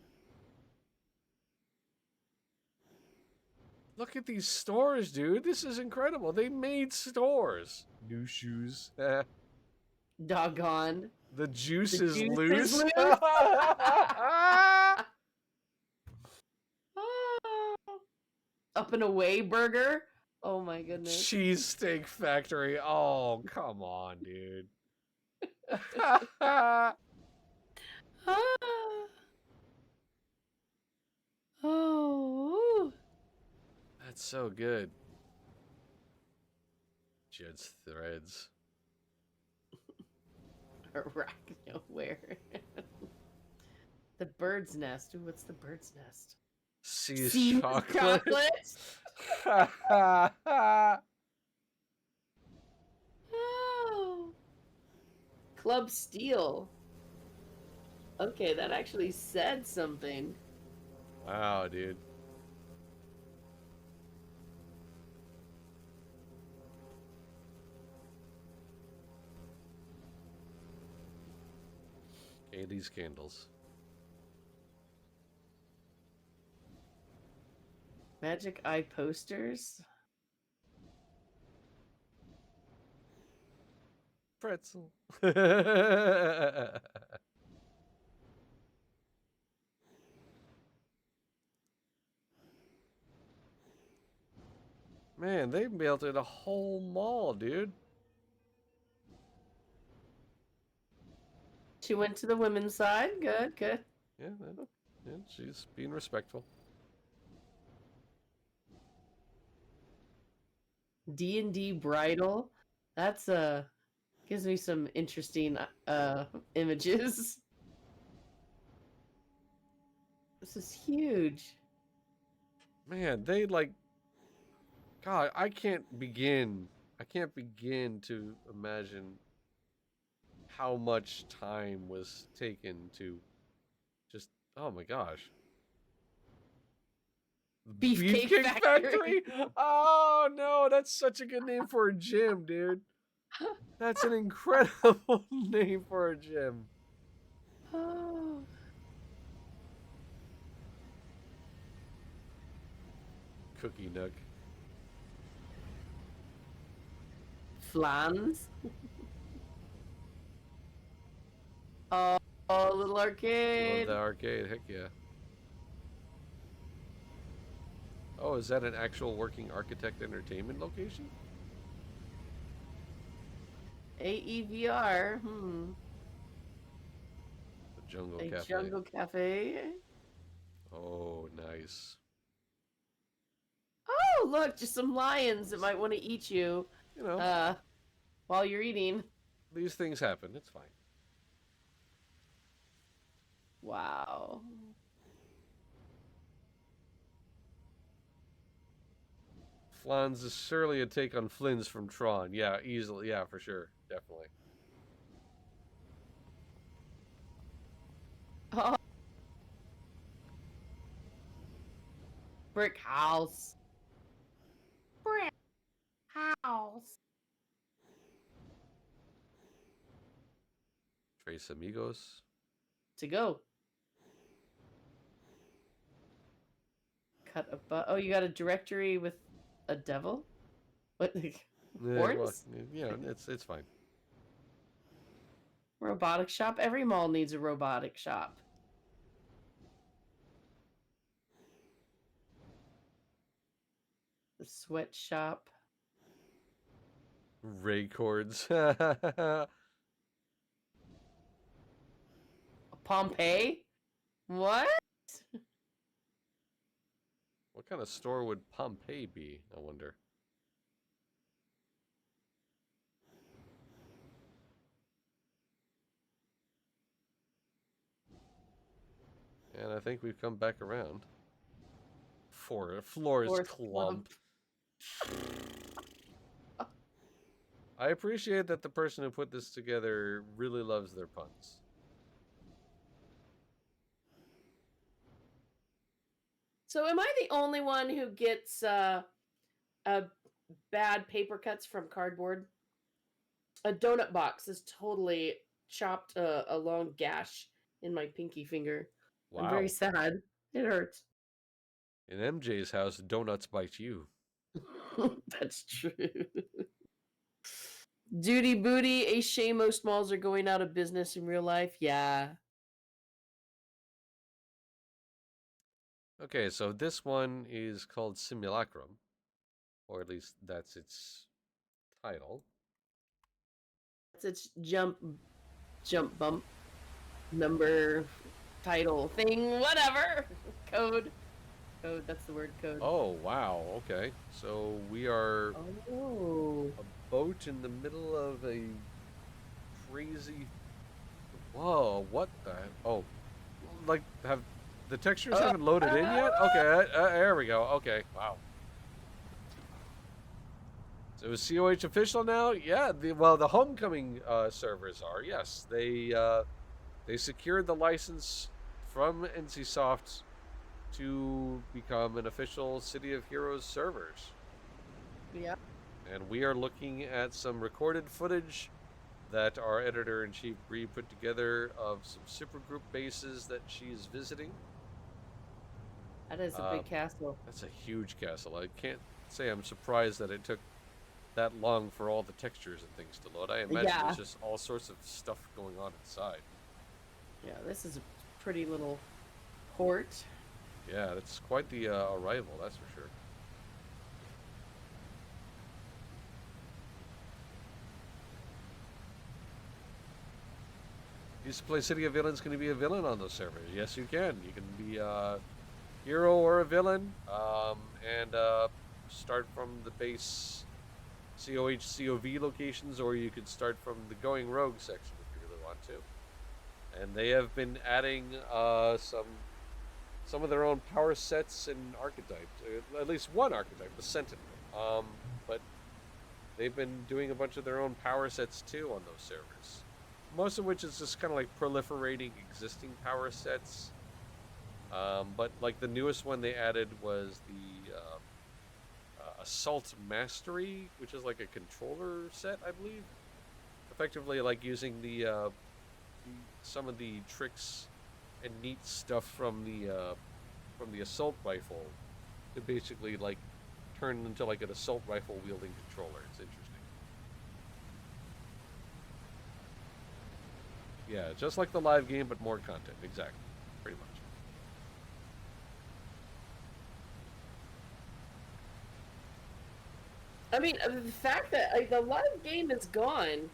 Look at these stores, dude. This is incredible. They made stores. New shoes. Doggone. The juice The is juice loose. is loose. Up and away burger. Oh my goodness. Cheesesteak Factory. Oh, come on, dude. Oh. That's so good. Jed's Threads. Arachnoware. The bird's nest. Ooh, what's the bird's nest? Seas chocolate. Oh. Club Steel. Okay, that actually said something. Wow, dude. Candy's candles. Magic Eye posters. Pretzel. Man, they built it a whole mall, dude. She went to the women's side. Good, good. Yeah, she's being respectful. D&D bridal. That's gives me some interesting images. This is huge. Man, they like God, I can't begin to imagine how much time was taken to just oh my gosh. Beefcake Factory. Oh no, that's such a good name for a gym, dude. That's an incredible name for a gym. Oh. Cookie Nook. Flans. Oh, little Love arcade. the arcade, heck yeah. Oh, is that an actual working architect entertainment location? AEVR. The Jungle A Cafe. jungle cafe. Oh, nice. Oh, look, just some lions that might want to eat you. You know, While you're eating. these things happen. It's fine. Wow. Flans is surely a take on Flynn's from Tron. Yeah, easily. Yeah, for sure. Definitely. Oh. Brick house. Brick house. Tres Amigos. To go. Cut a oh, you got a directory with a devil? What? Yeah, well, Horns? yeah, it's fine. Robotic shop. Every mall needs a robotic shop. The sweatshop. Ray cords. Pompeii? What? What kind of store would Pompeii be, I wonder? And I think we've come back around. Floors Fourth clump. I appreciate that the person who put this together really loves their puns. So am I the only one who gets bad paper cuts from cardboard? A donut box is totally chopped a long gash in my pinky finger. Wow. I'm very sad. It hurts. In MJ's house, donuts bite you. That's true. Duty booty, a shame most malls are going out of business in real life. Yeah. Okay, so this one is called Simulacrum, or at least that's its title. It's jump bump number title thing, whatever. Code, that's the word, code. Oh, wow, okay. So we are Oh. a boat in the middle of a crazy... Whoa, what the... Oh, like, have the textures haven't loaded in yet? Okay, there we go. Okay, wow. So is COH official now? Yeah, the homecoming servers are, yes. They secured the license from NCSoft to become an official City of Heroes servers. Yeah. And we are looking at some recorded footage that our editor-in-chief Bree put together of some supergroup bases that she's visiting. That is a big castle. That's a huge castle. I can't say I'm surprised that it took that long for all the textures and things to load. I imagine there's just all sorts of stuff going on inside. Yeah, this is a pretty little port. Yeah, that's quite the arrival, that's for sure. Used to play City of Villains. Can you be a villain on those servers? Yes, you can. You can be a hero or a villain, and start from the base COH, COV locations, or you could start from the Going Rogue section if you really want to. And they have been adding some of their own power sets and archetypes. At least one archetype, the Sentinel. But they've been doing a bunch of their own power sets too on those servers. Most of which is just kind of like proliferating existing power sets. But like the newest one they added was the Assault Mastery, which is like a controller set, I believe. Effectively, like using some of the tricks and neat stuff from the assault rifle to basically like turn into like an assault rifle wielding controller. It's interesting. Yeah, just like the live game, but more content. Exactly, pretty much. I mean, the fact that the live game is gone,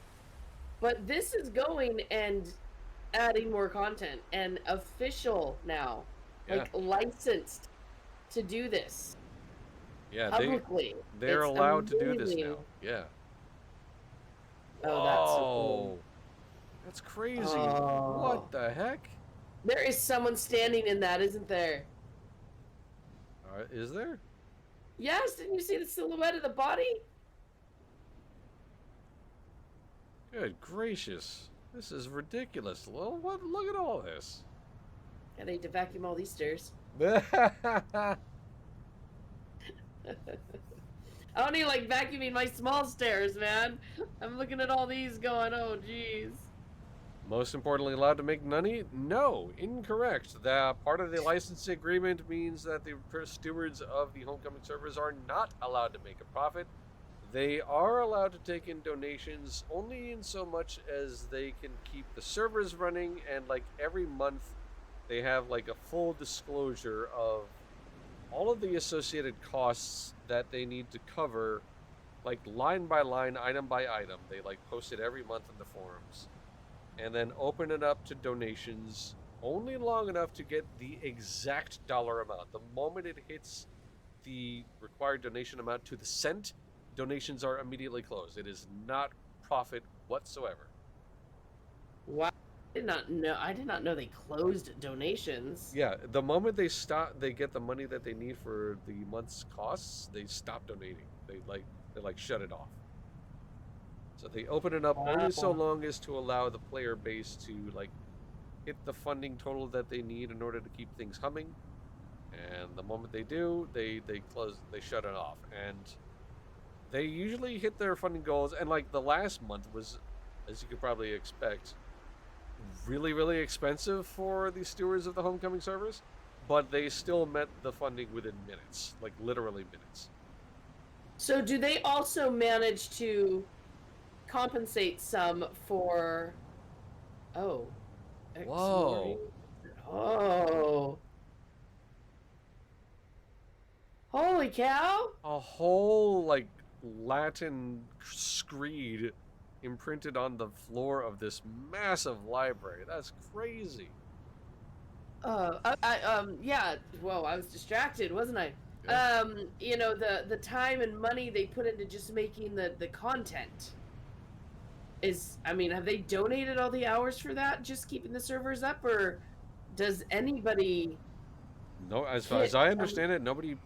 but this is going and adding more content and official now, like licensed to do this. Yeah, publicly. they're allowed to do this now. Yeah. Oh, that's so cool. That's crazy. What the heck? There is someone standing in that, isn't there? Is there? Yes, didn't you see the silhouette of the body? Good gracious. This is ridiculous. Well, look at all this. I need to vacuum all these stairs. I don't even like vacuuming my small stairs, man. I'm looking at all these going, oh, jeez. Most importantly, allowed to make money? No, incorrect. The part of the license agreement means that the stewards of the homecoming servers are not allowed to make a profit. They are allowed to take in donations only in so much as they can keep the servers running, and like every month they have like a full disclosure of all of the associated costs that they need to cover, like line by line, item by item. They like post it every month in the forums and then open it up to donations only long enough to get the exact dollar amount. The moment it hits the required donation amount to the cent, donations are immediately closed. It is not profit whatsoever. Wow. I did not know they closed donations. Yeah, the moment they get the money that they need for the month's costs, they stop donating. They shut it off. So they open it up only so Wow. long as to allow the player base to like hit the funding total that they need in order to keep things humming. And the moment they do, they shut it off. And they usually hit their funding goals. And like the last month was, as you could probably expect, really, really expensive for the stewards of the homecoming servers, but they still met the funding within minutes, like literally minutes. So do they also manage to compensate some for oh Whoa. oh holy cow. A whole like Latin screed imprinted on the floor of this massive library. That's crazy. Yeah, whoa, I was distracted, wasn't I? Yeah. You know, the time and money they put into just making the content is, I mean, have they donated all the hours for that, just keeping the servers up, or does anybody No, as far as get I understand it, nobody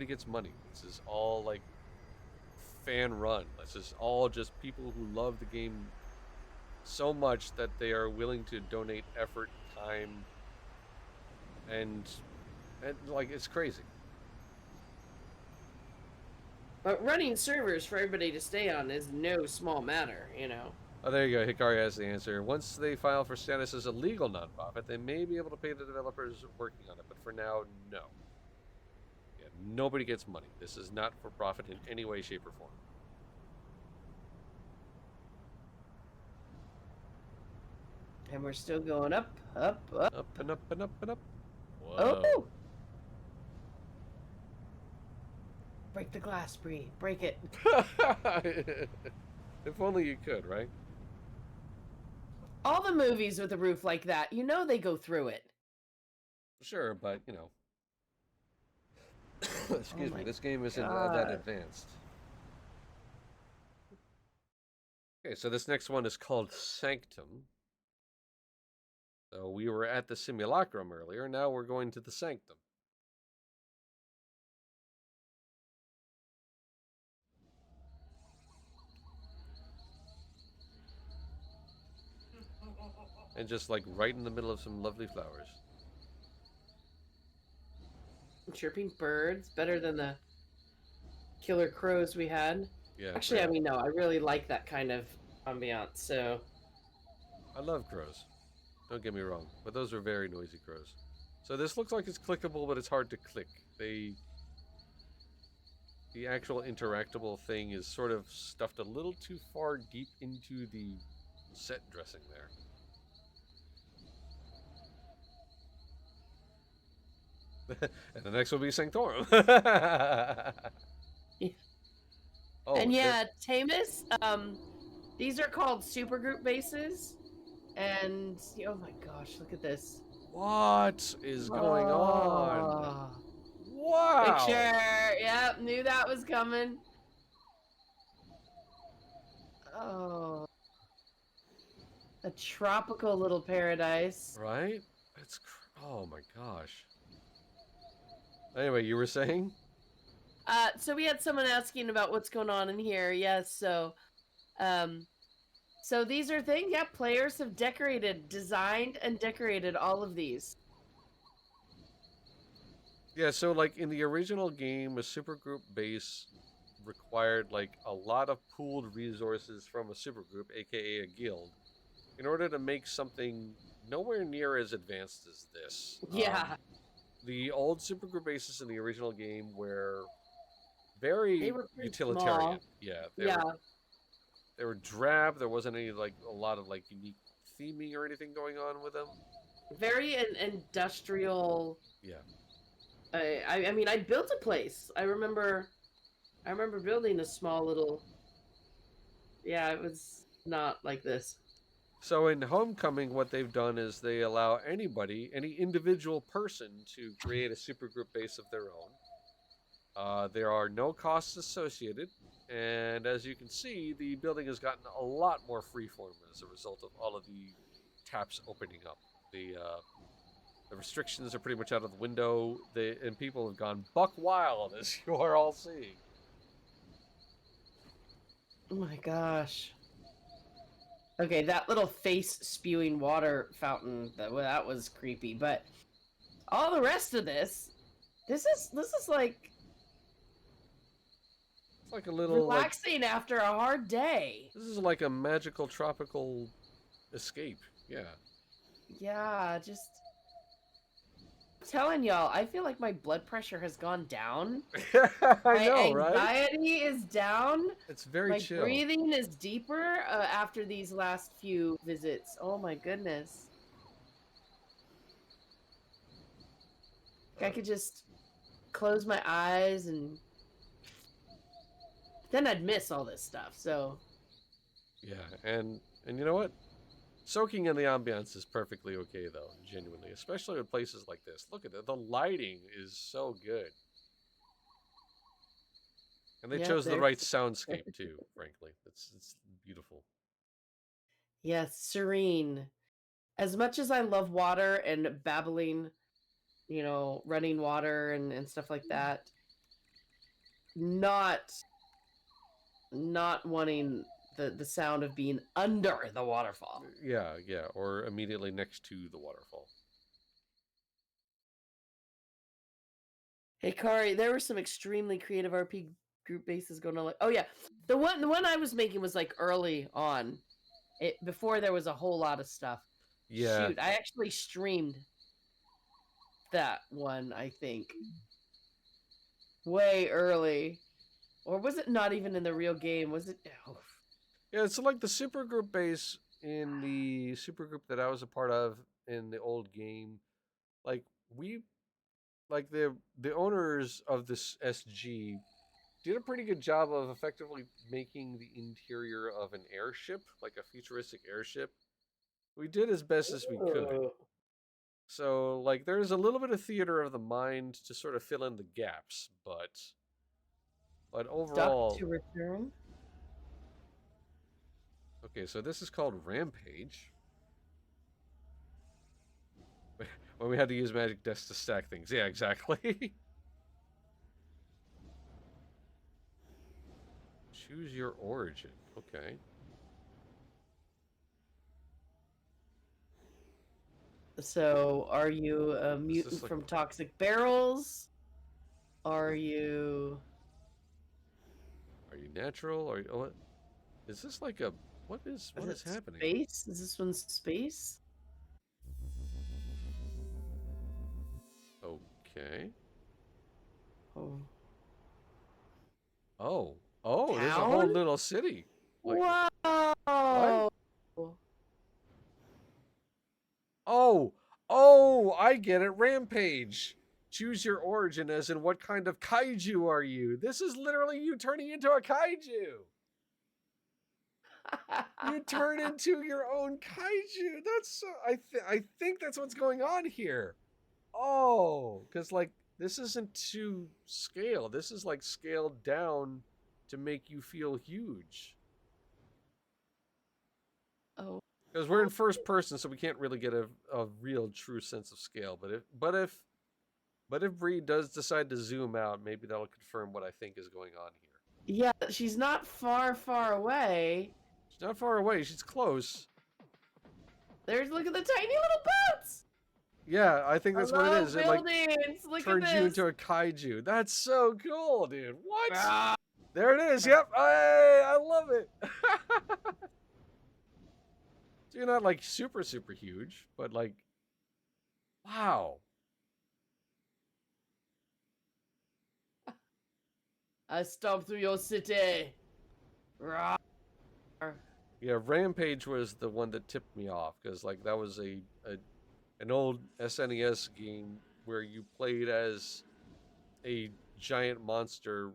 gets money. This is all like fan run. This is all just people who love the game so much that they are willing to donate effort, time, and like it's crazy. but running servers for everybody to stay on is no small matter, you know? Oh, there you go. Hikari has the answer. Once they file for status as a legal nonprofit, they may be able to pay the developers working on it, but for now, no. Yeah, nobody gets money. This is not for profit in any way, shape, or form. And we're still going up, up, up. Up and up and up and up. Oh! Whoa. Break the glass, Bree. Break it. If only you could, right? All the movies with a roof like that, you know they go through it. Sure, but you know, Oh excuse me, my this game isn't that god. advanced. Okay, so this next one is called Sanctum. So we were at the simulacrum earlier. Now we're going to the Sanctum. And just like right in the middle of some lovely flowers. Chirping birds, better than the killer crows we had. Yeah, Actually, I great. mean, no, I really like that kind of ambiance, so. I love crows. Don't get me wrong, but those are very noisy crows. So this looks like it's clickable, but it's hard to click. The actual interactable thing is sort of stuffed a little too far deep into the set dressing there. And the next will be Sanctorum. Yeah. Oh, And yeah, Tamus, these are called supergroup bases. And oh my gosh, look at this. what is going on? Oh, Wow. picture. Yep, knew that was coming. Oh, a tropical little paradise. Right? Oh my gosh. Anyway, you were saying? So we had someone asking about what's going on in here. Yes, um, so these are things. Yeah, players have designed and decorated all of these. Yeah, so like in the original game, a supergroup base required like a lot of pooled resources from a supergroup, aka a guild, in order to make something nowhere near as advanced as this. Yeah. The old supergroup bases in the original game where They very were pretty utilitarian. small. Yeah, Yeah, they were drab. There wasn't any like a lot of like unique theming or anything going on with them. very industrial. Yeah. I mean, I built a place. I remember building a small little. Yeah, it was not like this. So in Homecoming, what they've done is they allow anybody, any individual person, to create a supergroup base of their own. There are no costs associated, and as you can see, the building has gotten a lot more freeform as a result of all of the taps opening up. The restrictions are pretty much out of the window. And people have gone buck wild, as you are all seeing. Oh my gosh. Okay, that little face spewing water fountain that was creepy, but all the rest of this is like It's like a little like relaxing after a hard day. this is like a magical tropical escape. Yeah. Yeah, just telling y'all, I feel like my blood pressure has gone down. I My know, right? anxiety is down. It's very My chill. breathing is deeper after these last few visits. Oh my goodness. I could just close my eyes and then I'd miss all this stuff. So Yeah, and you know what? Soaking in the ambiance is perfectly okay though, genuinely, especially with places like this. Look at it. The lighting is so good. And they yeah, chose the there's right soundscape too, frankly. It's beautiful. yes, serene. As much as I love water and babbling, running water and stuff like that, not not wanting the sound of being under the waterfall. Yeah, yeah, or immediately next to the waterfall. Hey Kari, there were some extremely creative RP group bases going on. Like, oh yeah, the one I was making was like early on, before there was a whole lot of stuff. Yeah. Shoot, I actually streamed that one. I think way early, or was it not even in the real game? Was it? Oh. Yeah, it's like the supergroup base in the supergroup that I was a part of in the old game. Like we like the owners of this SG did a pretty good job of effectively making the interior of an airship, like a futuristic airship. We did as best as we could. Oh. So, like, there's a little bit of theater of the mind to sort of fill in the gaps, but Duck overall, to return. okay. So this is called Rampage. When we had to use magic dust to stack things. Yeah, exactly. Choose your origin. Okay. So, are you a Is mutant this like from toxic barrels? Are you? are you natural? Are you what? Is this like a what is Is it happening? space? Is this one space? Okay. Oh. Oh. Oh, there's a whole Town? little city. Like Whoa! what? Oh, oh, I get it. Rampage. Choose your origin as in what kind of kaiju are you? This is literally you turning into a kaiju. You turn into your own kaiju. That's so I think that's what's going on here. Oh, cuz like this isn't to scale. This is like scaled down to make you feel huge. Oh. Because we're in first person, so we can't really get a real true sense of scale. But if Bree does decide to zoom out, maybe that'll confirm what I think is going on here. Yeah, she's not far away. She's not far away. She's close. Look at the tiny little boats. Yeah, I think that's what it is. It like Buildings. Look at turns you this. into a kaiju. That's so cool, dude. What? Ah. There it is. Yep. I love it. So you're not like super huge, but like, wow. I stomped through your city. Rawr. Yeah, Rampage was the one that tipped me off because like that was an old SNES game where you played as a giant monster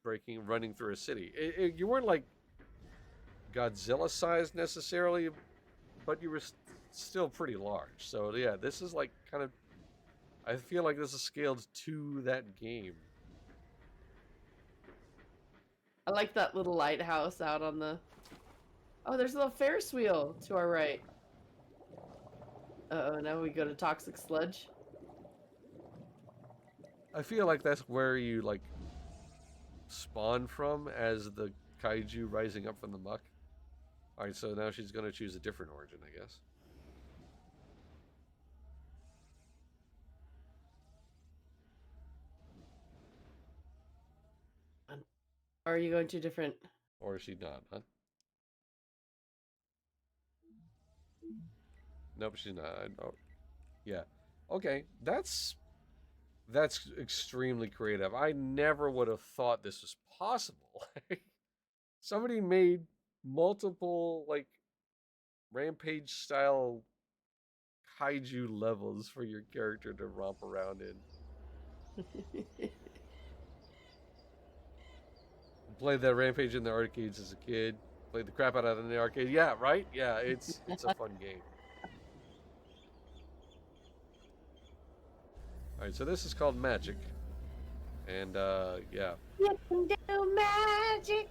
running through a city. You weren't like Godzilla sized necessarily, but you were still pretty large. So yeah, this is like kind of. I feel like this is scaled to that game. I like that little lighthouse out on the... Oh, there's a little Ferris wheel to our right. Uh-oh, now we go to Toxic Sludge. I feel like that's where you like spawn from as the kaiju rising up from the muck. All right, so now she's gonna choose a different origin, I guess. Or are you going to different? Or is she not, huh? Nope, she's not. Oh, yeah. Okay, that's extremely creative. I never would have thought this was possible. Somebody made multiple like rampage style kaiju levels for your character to romp around in. Played that rampage in the arcades as a kid. Played the crap out of it in the arcade. Yeah, right? Yeah, it's a fun game. Alright, so this is called Magic. And yeah. You can do magic.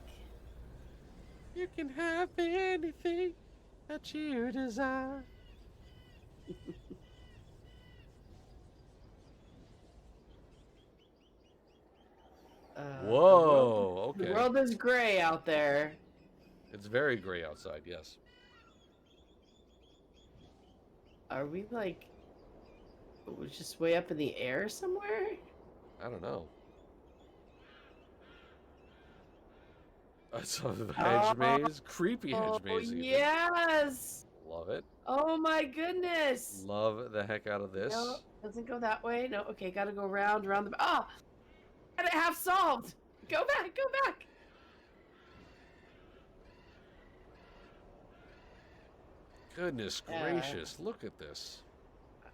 You can have anything that you desire. Whoa, okay. The world is gray out there. It's very gray outside, yes. Are we like just way up in the air somewhere? I don't know. Some of the hedge maze, creepy hedge maze. Even. Yes. Love it. Oh my goodness. Love the heck out of this. No, doesn't go that way. No, okay, gotta go around the. Ah, got it half solved. Go back, go back. Goodness gracious! Look at this.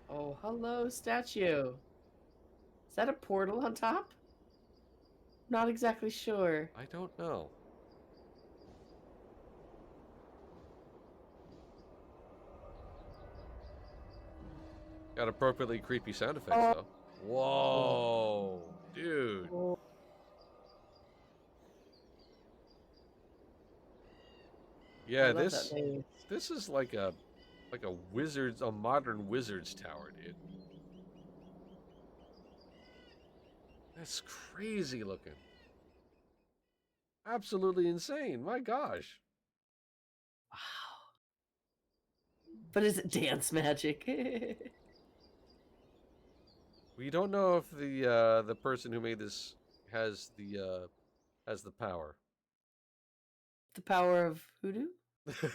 Oh, hello, statue. Is that a portal on top? Not exactly sure. I don't know. Got appropriately creepy sound effects though. Whoa, dude. Yeah, this is like a modern wizard's tower, dude. That's crazy looking. Absolutely insane. My gosh. Wow. But is it dance magic? We don't know if the person who made this has the power. The power of hoodoo? So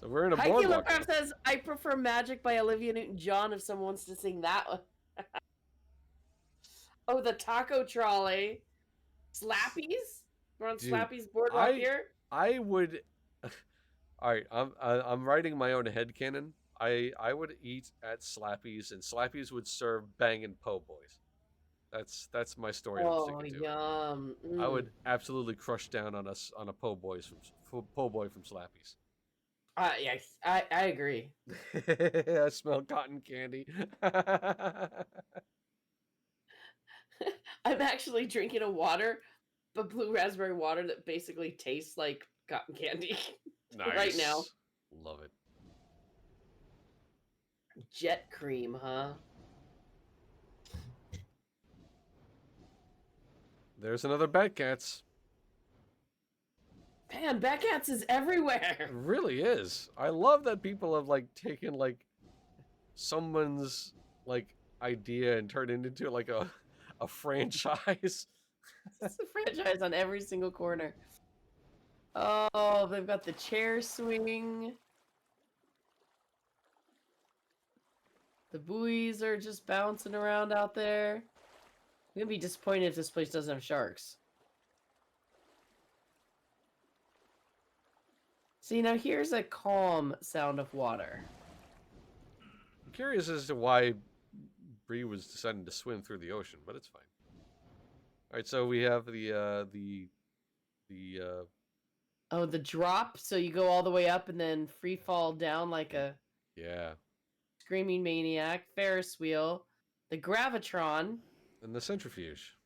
we're in a boardwalk. High says, I prefer Magic by Olivia Newton-John if someone wants to sing that one. Oh, the taco trolley. Slappies? We're on Slappy's boardwalk here? I would... Alright, I'm writing my own headcanon. I would eat at Slappy's, and Slappy's would serve bangin' po' boys. That's my story. Oh, I'm sticking to. yum. I would absolutely crush down on a po' boy from Slappy's. Yes, I agree. I smell cotton candy. I'm actually drinking a water, but blue raspberry water that basically tastes like cotton candy. Nice. Right now. Love it. Jet cream, huh? There's another Batcats. Man, Batcats is everywhere. It really is. I love that people have like taken like someone's like idea and turned it into like a franchise. It's a franchise on every single corner. Oh, they've got the chair swing. The buoys are just bouncing around out there. I'm gonna be disappointed if this place doesn't have sharks. See, now here's a calm sound of water. I'm curious as to why Bree was deciding to swim through the ocean, but it's fine. All right, so we have the Oh, the drop. So you go all the way up and then free fall down like a yeah, screaming maniac. Ferris wheel. The gravitron. and the centrifuge.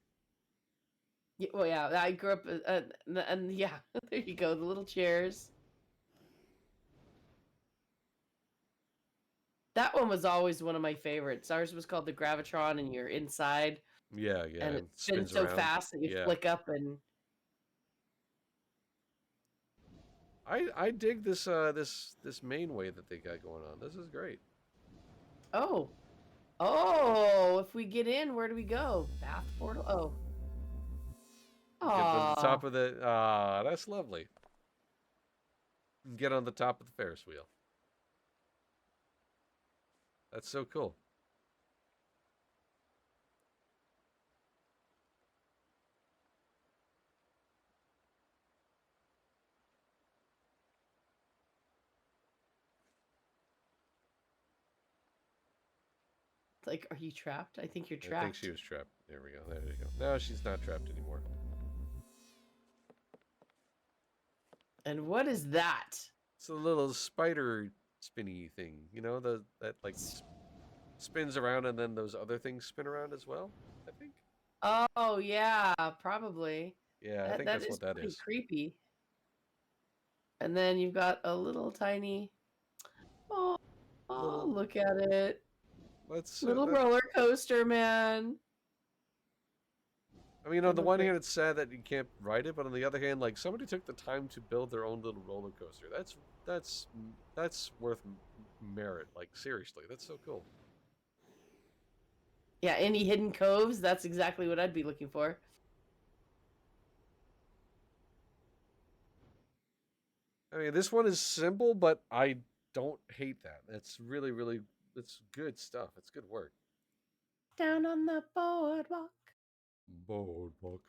Yeah, well, yeah, I grew up, and yeah, there you go. The little chairs. That one was always one of my favorites. Ours was called the gravitron, and you're inside, Yeah, and and it spins spins so around. fast that you Yeah, flick up and. I dig this main way that they got going on. This is great. Oh, oh! If we get in, where do we go? Bath portal. Oh, Get to the top oh. of the that's lovely. Get on the top of the Ferris wheel. That's so cool. Like, are you trapped? I think you're I think she trapped. was trapped. There we go. There you go. No, she's not trapped anymore. And what is that? It's a little spider spinny thing. You know, that like spins around and then those other things spin around as well, I think. Oh yeah, probably. Yeah, I That think that that's is what that pretty is. creepy. And then you've got a little tiny. Oh, oh, Little look at it. let's Little that roller coaster, man. I mean, on It the looked one like, hand, it's sad that you can't ride it, but on the other hand, like somebody took the time to build their own little roller coaster. That's worth merit. Like seriously, that's so cool. yeah, any hidden coves? That's exactly what I'd be looking for. I mean, this one is simple, but I don't hate that. It's really, it's good stuff. It's good work. Down on the boardwalk, Boardwalk.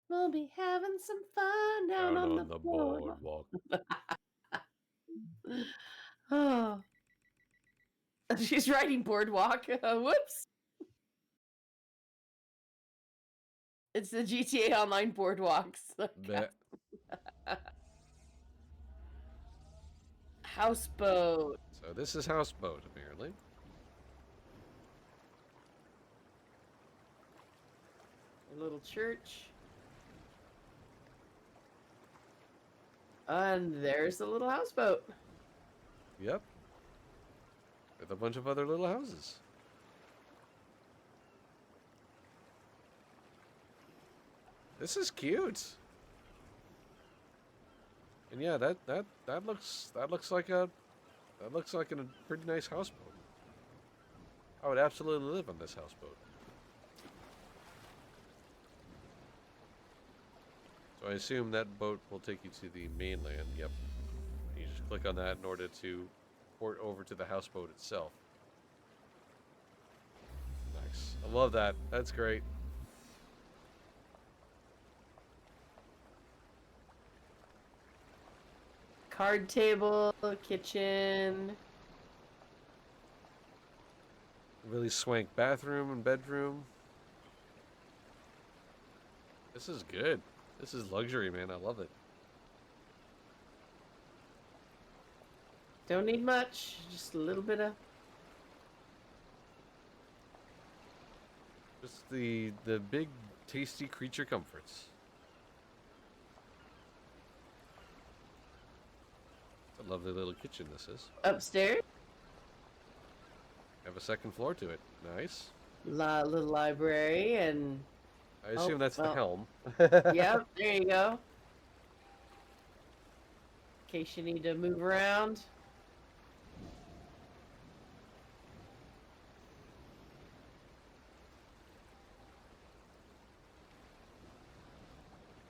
we'll be having some fun down Down on on the the boardwalk. boardwalk. Oh, she's riding boardwalk. Whoops. It's the GTA Online boardwalks. Bet. Houseboat. So this is Houseboat, apparently. A little church. And there's the little houseboat. Yep. With a bunch of other little houses. This is cute. And yeah, that looks like a pretty nice houseboat. I would absolutely live on this houseboat. So I assume that boat will take you to the mainland. Yep. You just click on that in order to port over to the houseboat itself. Nice. I love that. That's great. Card table, kitchen. Really swank bathroom and bedroom. This is good. This is luxury, man. I love it. Don't need much, just a little bit of. Just the big tasty creature comforts. It's a lovely little kitchen this is. Upstairs, Have a second floor to it. Nice. little library, and I assume that's the helm. yep, there you go. In case you need to move around.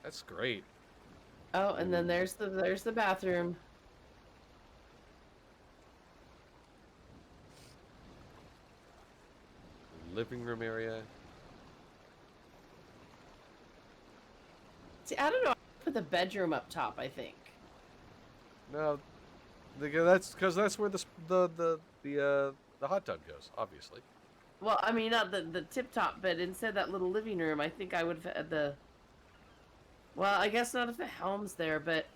That's great. Oh, and then there's the bathroom. living room area. See, I don't know. I put the bedroom up top, I think. No, that's because that's where the hot tub goes, obviously. Well, I mean, not the tip top, but instead that little living room, I think I would have had the. Well, I guess not if the helm's there, but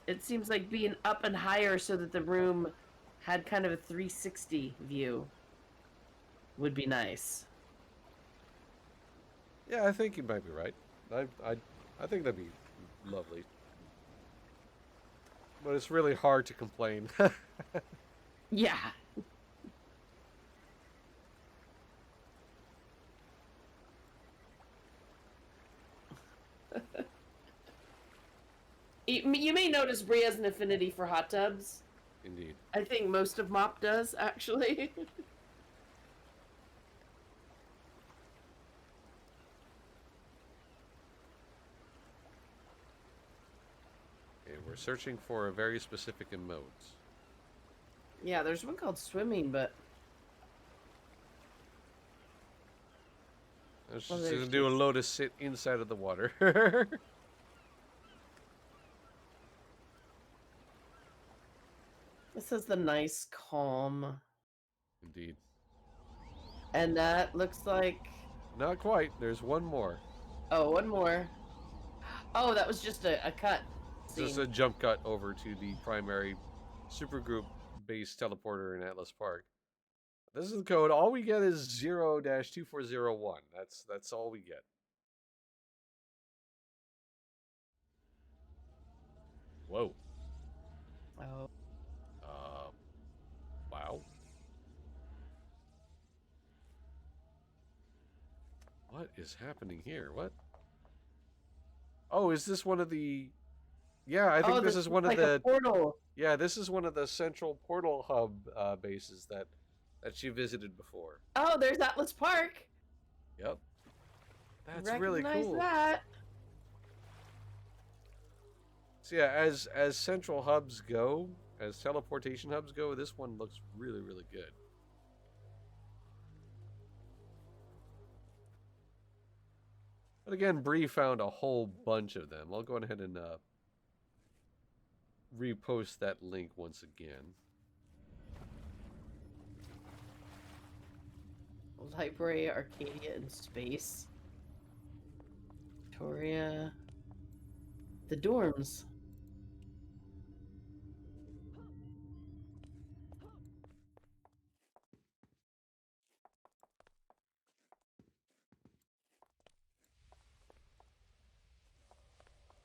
it seems like being up and higher so that the room had kind of a 360 view would be nice. Yeah, I think you might be right. I think that'd be lovely. But it's really hard to complain. Yeah. You may notice Brie has an affinity for hot tubs. Indeed. I think most of Mop does, actually. Okay, we're searching for a very specific emote. Yeah, there's one called swimming, but Let's well, just there's do a just- lotus sit inside of the water. this is the nice calm. Indeed. And that looks like. Not quite. There's one more. Oh, one more. Oh, that was just a cut scene. Just a jump cut over to the primary supergroup base teleporter in Atlas Park. This is the code. All we get is 0-2401. That's all we get. Whoa. Oh. Wow. What is happening here? What? Oh, is this one of the... Yeah, I think this is one of like the... a portal. Yeah, this is one of the central portal hub bases that she visited before. Oh, there's Atlas Park. Yep. That's really Recognize cool. that. So yeah, as central hubs go, as teleportation hubs go, this one looks really, really good. But again, Bree found a whole bunch of them. I'll go ahead and repost that link once again. Library, Arcadia, and Space. Victoria. The dorms.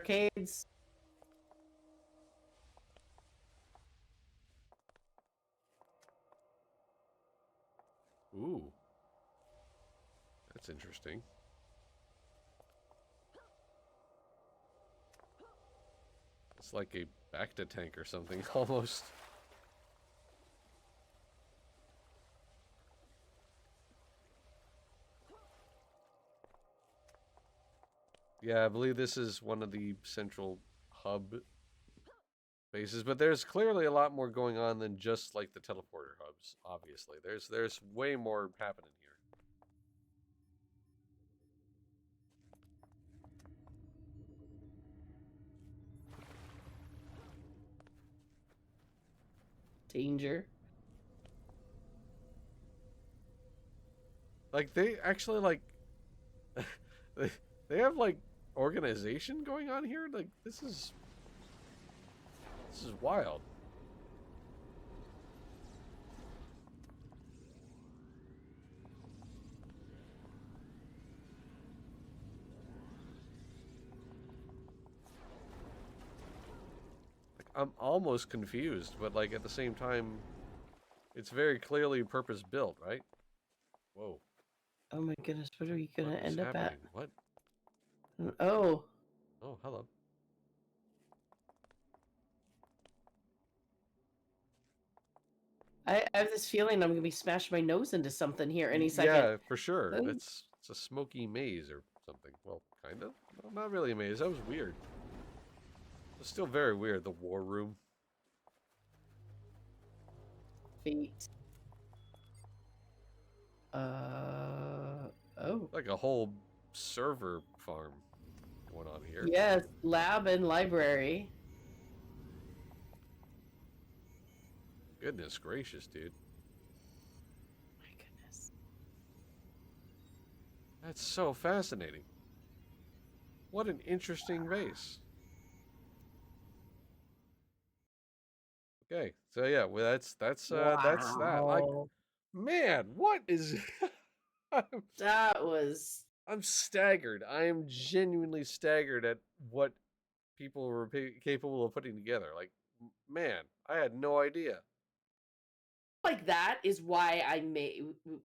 Arcades. Ooh. That's interesting. It's like a Bacta tank or something, almost. Yeah, I believe this is one of the central hub bases, but there's clearly a lot more going on than just like the teleporter hubs, obviously. There's way more happening here. Danger. Like they actually like they have like organization going on here. Like this is wild. Like I'm almost confused, but like at the same time it's very clearly purpose built, right? Whoa. Oh my goodness, what are we gonna What is end up happening? What? at? Oh. Oh, hello. I have this feeling I'm gonna be smashing my nose into something here any second. Yeah, for sure. Oh. It's a smoky maze or something. Well, kind of. No, not really a maze. That was weird. It's still very weird. The war room. Feet. Oh. Like a whole server farm going on here. Yes, lab and library. Goodness gracious, dude. My goodness. That's so fascinating. What an interesting vase. Okay, so yeah, well, that's that. Like, Wow. man, what is? I'm, That was I'm staggered. I am genuinely staggered at what people were capable of putting together. Like, man, I had no idea. like that is why I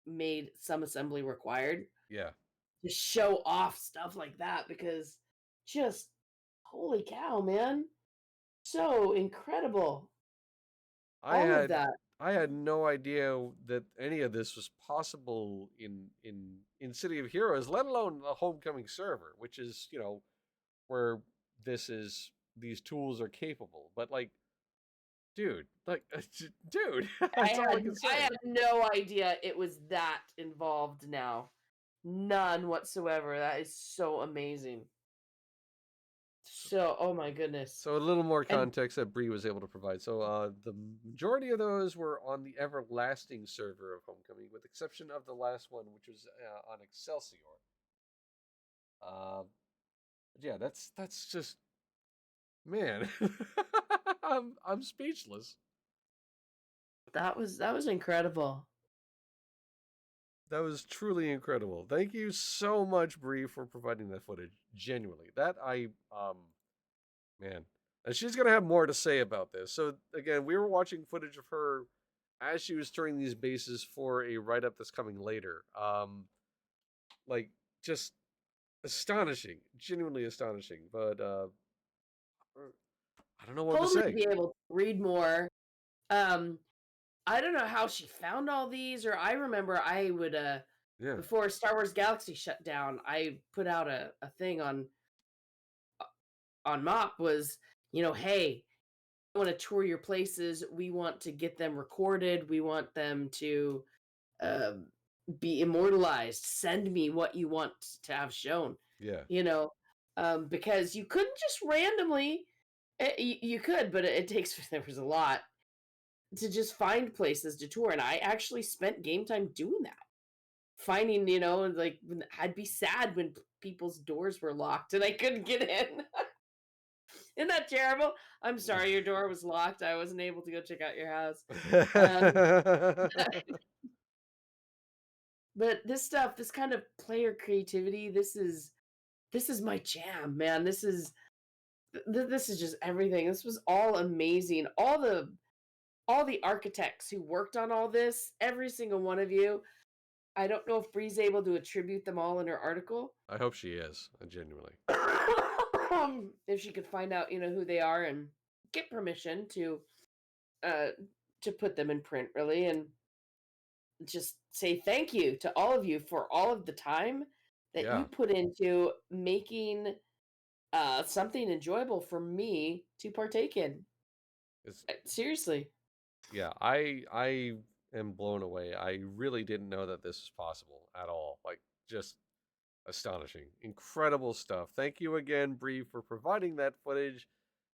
made some assembly required Yeah, to show off stuff like that because just holy cow, man. So incredible. I All of had that. I had no idea that any of this was possible in City of Heroes, let alone the Homecoming server, which is where these tools are capable. But like, dude, like, dude, that's all I can I say. had no idea it was that involved now. None whatsoever. That is so amazing. So, So, oh my goodness. so a little more And context that Bree was able to provide. So the majority of those were on the Everlasting server of Homecoming, with the exception of the last one, which was on Excelsior. Uh, yeah, that's just man. I'm speechless. that was incredible. That was truly incredible. Thank you so much, Bree, for providing that footage. Genuinely, that I man, and she's gonna have more to say about this. So again, we were watching footage of her as she was touring these bases for a write up that's coming later. Like just astonishing, genuinely astonishing. But I don't know what to Totally say. be able to read more. Um, I don't know how she found all these, or I remember I would Yeah, before Star Wars Galaxy shut down, I put out a thing on Mop was, hey, I want to tour your places. We want to get them recorded. We want them to um, be immortalized. Send me what you want to have shown. yeah. You know, because you couldn't just randomly. You could, but it takes there was a lot to just find places to tour, and I actually spent game time doing that. Finding, like I'd be sad when people's doors were locked and I couldn't get in. Isn't that terrible? I'm sorry, your door was locked. I wasn't able to go check out your house. Um, but this stuff, this kind of player creativity, this is my jam, man. This is just everything. This was all amazing. All the architects who worked on all this, every single one of you. I don't know if Bree's able to attribute them all in her article. I hope she is genuinely. If she could find out, who they are and get permission uh to put them in print really and just say thank you to all of you for all of the time that you Yeah, put into making something enjoyable for me to partake in. it's Seriously. yeah. I am blown away. I really didn't know that this was possible at all. Like just astonishing, incredible stuff. Thank you again, Bree, for providing that footage.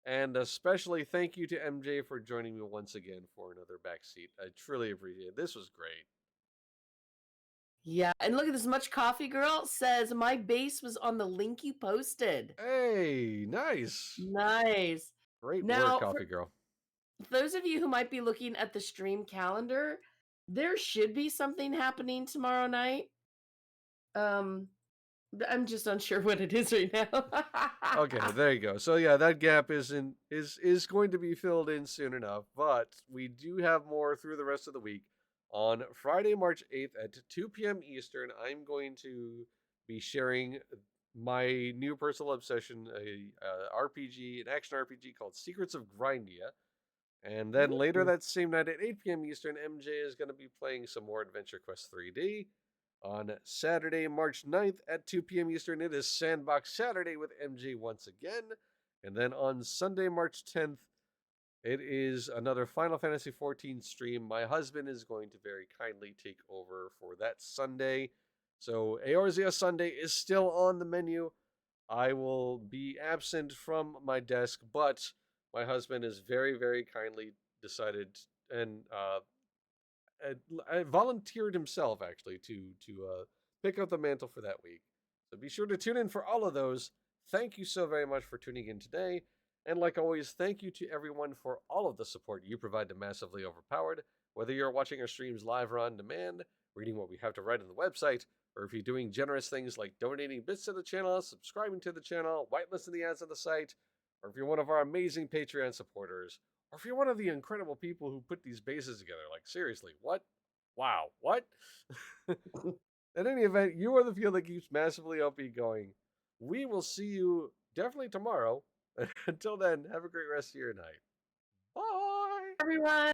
And especially thank you to MJ for joining me once again for another backseat. I truly appreciate it. This was great. Yeah, and look at this much coffee girl says my base was on the link you posted. Hey, nice. Nice. Great work, Now, Coffee Girl. for those of you who might be looking at the stream calendar, there should be something happening tomorrow night. Um, I'm just unsure what it is right now. Okay, there you go. So yeah, that gap is going to be filled in soon enough, but we do have more through the rest of the week. On Friday, March 8th at 2 p.m. Eastern, I'm going to be sharing my new personal obsession, a RPG, an action RPG called Secrets of Grindia. And then later Ooh. that same night at 8 p.m. Eastern, MJ is going to be playing some more Adventure Quest 3D. On Saturday, March 9th at 2 p.m. Eastern, it is Sandbox Saturday with MJ once again. And then on Sunday, March 10th, It is another Final Fantasy XIV stream. My husband is going to very kindly take over for that Sunday. So Eorzea Sunday is still on the menu. I will be absent from my desk, but my husband is very, very kindly decided and volunteered himself actually to pick up the mantle for that week. So be sure to tune in for all of those. Thank you so very much for tuning in today. And like always, thank you to everyone for all of the support you provide to Massively Overpowered. Whether you're watching our streams live or on demand, reading what we have to write on the website, or if you're doing generous things like donating bits to the channel, subscribing to the channel, whitelisting the ads on the site, or if you're one of our amazing Patreon supporters, or if you're one of the incredible people who put these bases together. Like, seriously, what? Wow, what? In any event, you are the fuel that keeps Massively OP going. We will see you definitely tomorrow. Until then, have a great rest of your night. Bye! Everyone.